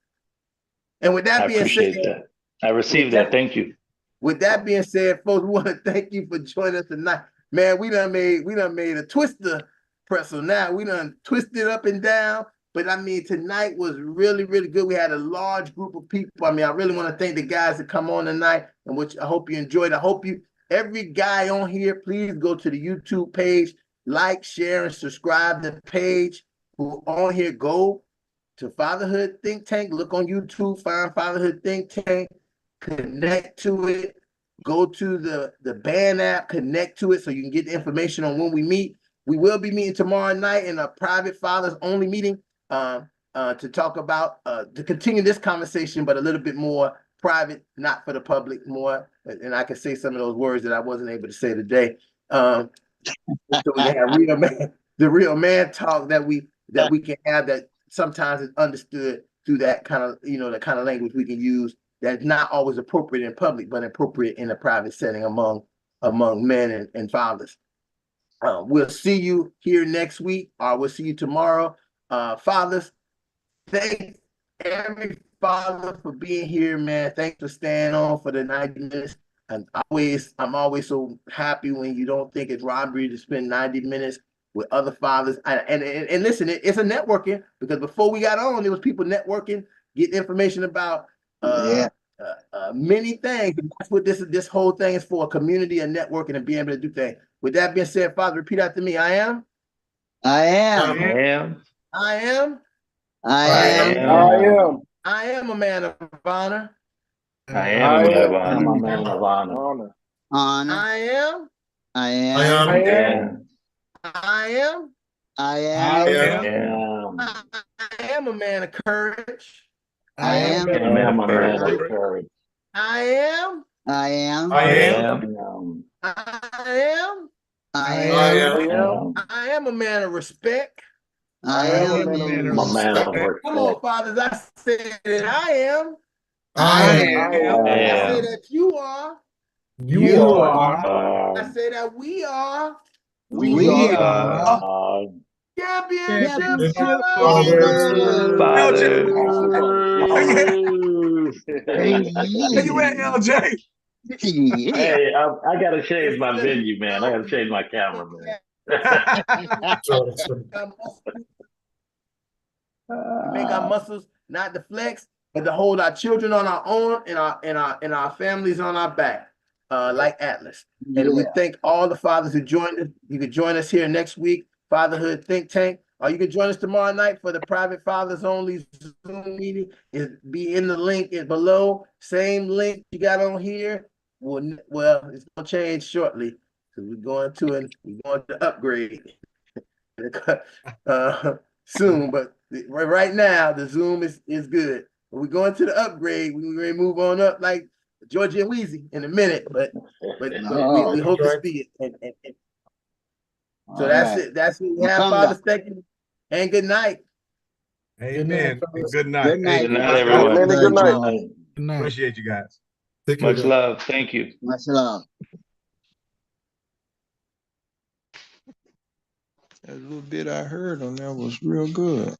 [SPEAKER 1] And with that being said,
[SPEAKER 14] that. I received that. Thank you.
[SPEAKER 1] With that being said, folks, we want to thank you for joining us tonight. Man, we done made a twister pretzel now. We done twisted up and down. But I mean, tonight was really, really good. We had a large group of people. I mean, I really want to thank the guys that come on tonight, and which I hope you enjoyed. I hope every guy on here, please go to the YouTube page, like, share, and subscribe to the page. Who on here, go to Fatherhood Think Tank. Look on YouTube, find Fatherhood Think Tank, connect to it. Go to the band app, connect to it so you can get the information on when we meet. We will be meeting tomorrow night in a private fathers only meeting to talk about, to continue this conversation, but a little bit more private, not for the public more. And I can say some of those words that I wasn't able to say today. So we can have the real man talk that we can have, that sometimes is understood through that kind of, the kind of language we can use that's not always appropriate in public, but appropriate in a private setting among men and fathers. We'll see you here next week, or we'll see you tomorrow. Fathers, thank every father for being here, man. Thanks for staying on for the 90 minutes. And I'm always so happy when you don't think it's robbery to spend 90 minutes with other fathers. And listen, it's a networking, because before we got on, there was people networking, getting information about many things. That's what this whole thing is for: a community, a networking, and being able to do things. With that being said, Father, repeat after me. I am.
[SPEAKER 2] I am.
[SPEAKER 14] I am.
[SPEAKER 1] I am.
[SPEAKER 2] I
[SPEAKER 12] I
[SPEAKER 2] am.
[SPEAKER 12] am.
[SPEAKER 1] I am a man of honor.
[SPEAKER 14] I am a man of
[SPEAKER 3] I'm a
[SPEAKER 14] honor.
[SPEAKER 3] man of honor.
[SPEAKER 2] Honor.
[SPEAKER 1] I am.
[SPEAKER 2] I
[SPEAKER 6] I
[SPEAKER 2] am.
[SPEAKER 6] am.
[SPEAKER 12] I am.
[SPEAKER 1] I am.
[SPEAKER 2] I
[SPEAKER 6] I
[SPEAKER 2] am.
[SPEAKER 6] am.
[SPEAKER 1] I am a man of courage.
[SPEAKER 2] I am.
[SPEAKER 3] I am a man of courage.
[SPEAKER 1] I am.
[SPEAKER 2] I am.
[SPEAKER 6] I
[SPEAKER 14] I
[SPEAKER 6] am.
[SPEAKER 14] am.
[SPEAKER 1] I am.
[SPEAKER 2] I
[SPEAKER 6] I
[SPEAKER 2] am.
[SPEAKER 6] am.
[SPEAKER 1] I am a man of respect.
[SPEAKER 2] I
[SPEAKER 12] I am a
[SPEAKER 2] am.
[SPEAKER 12] man of
[SPEAKER 3] I'm a man of
[SPEAKER 12] respect.
[SPEAKER 1] Come on,
[SPEAKER 3] respect.
[SPEAKER 1] fathers. I said that I am.
[SPEAKER 6] I am.
[SPEAKER 12] I am.
[SPEAKER 1] I say that you are.
[SPEAKER 6] You
[SPEAKER 12] You
[SPEAKER 6] are.
[SPEAKER 12] are.
[SPEAKER 1] I say that we are.
[SPEAKER 12] We
[SPEAKER 2] We
[SPEAKER 12] are.
[SPEAKER 2] are
[SPEAKER 1] Championship
[SPEAKER 2] championship
[SPEAKER 6] Fathers.
[SPEAKER 2] fathers.
[SPEAKER 6] LJ, where you at,
[SPEAKER 2] Yeah.
[SPEAKER 6] LJ?
[SPEAKER 2] Yeah.
[SPEAKER 3] Hey, I gotta change my venue, man. I gotta change my camera, man.
[SPEAKER 1] We make our muscles not to flex, but to hold our children on our own, and our families on our back, like Atlas. And we thank all the fathers who joined us. You can join us here next week, Fatherhood Think Tank, or you can join us tomorrow night for the private fathers only Zoom meeting. It'll be in the link below. Same link you got on here. Well, it's gonna change shortly, because we're going to upgrade soon. But right now, the Zoom is good. We're going to the upgrade. We're going to move on up like Georgia and Weezy in a minute, but we hope to see it. And so that's it. That's what we have, fathers. Thank you, and good night.
[SPEAKER 4] Amen. Good night.
[SPEAKER 2] Good night.
[SPEAKER 14] Good night, everyone.
[SPEAKER 12] Amen and good night.
[SPEAKER 10] Good night.
[SPEAKER 4] Appreciate you guys.
[SPEAKER 14] Much love. Thank you.
[SPEAKER 2] Much love.
[SPEAKER 15] That little bit I heard on there was real good.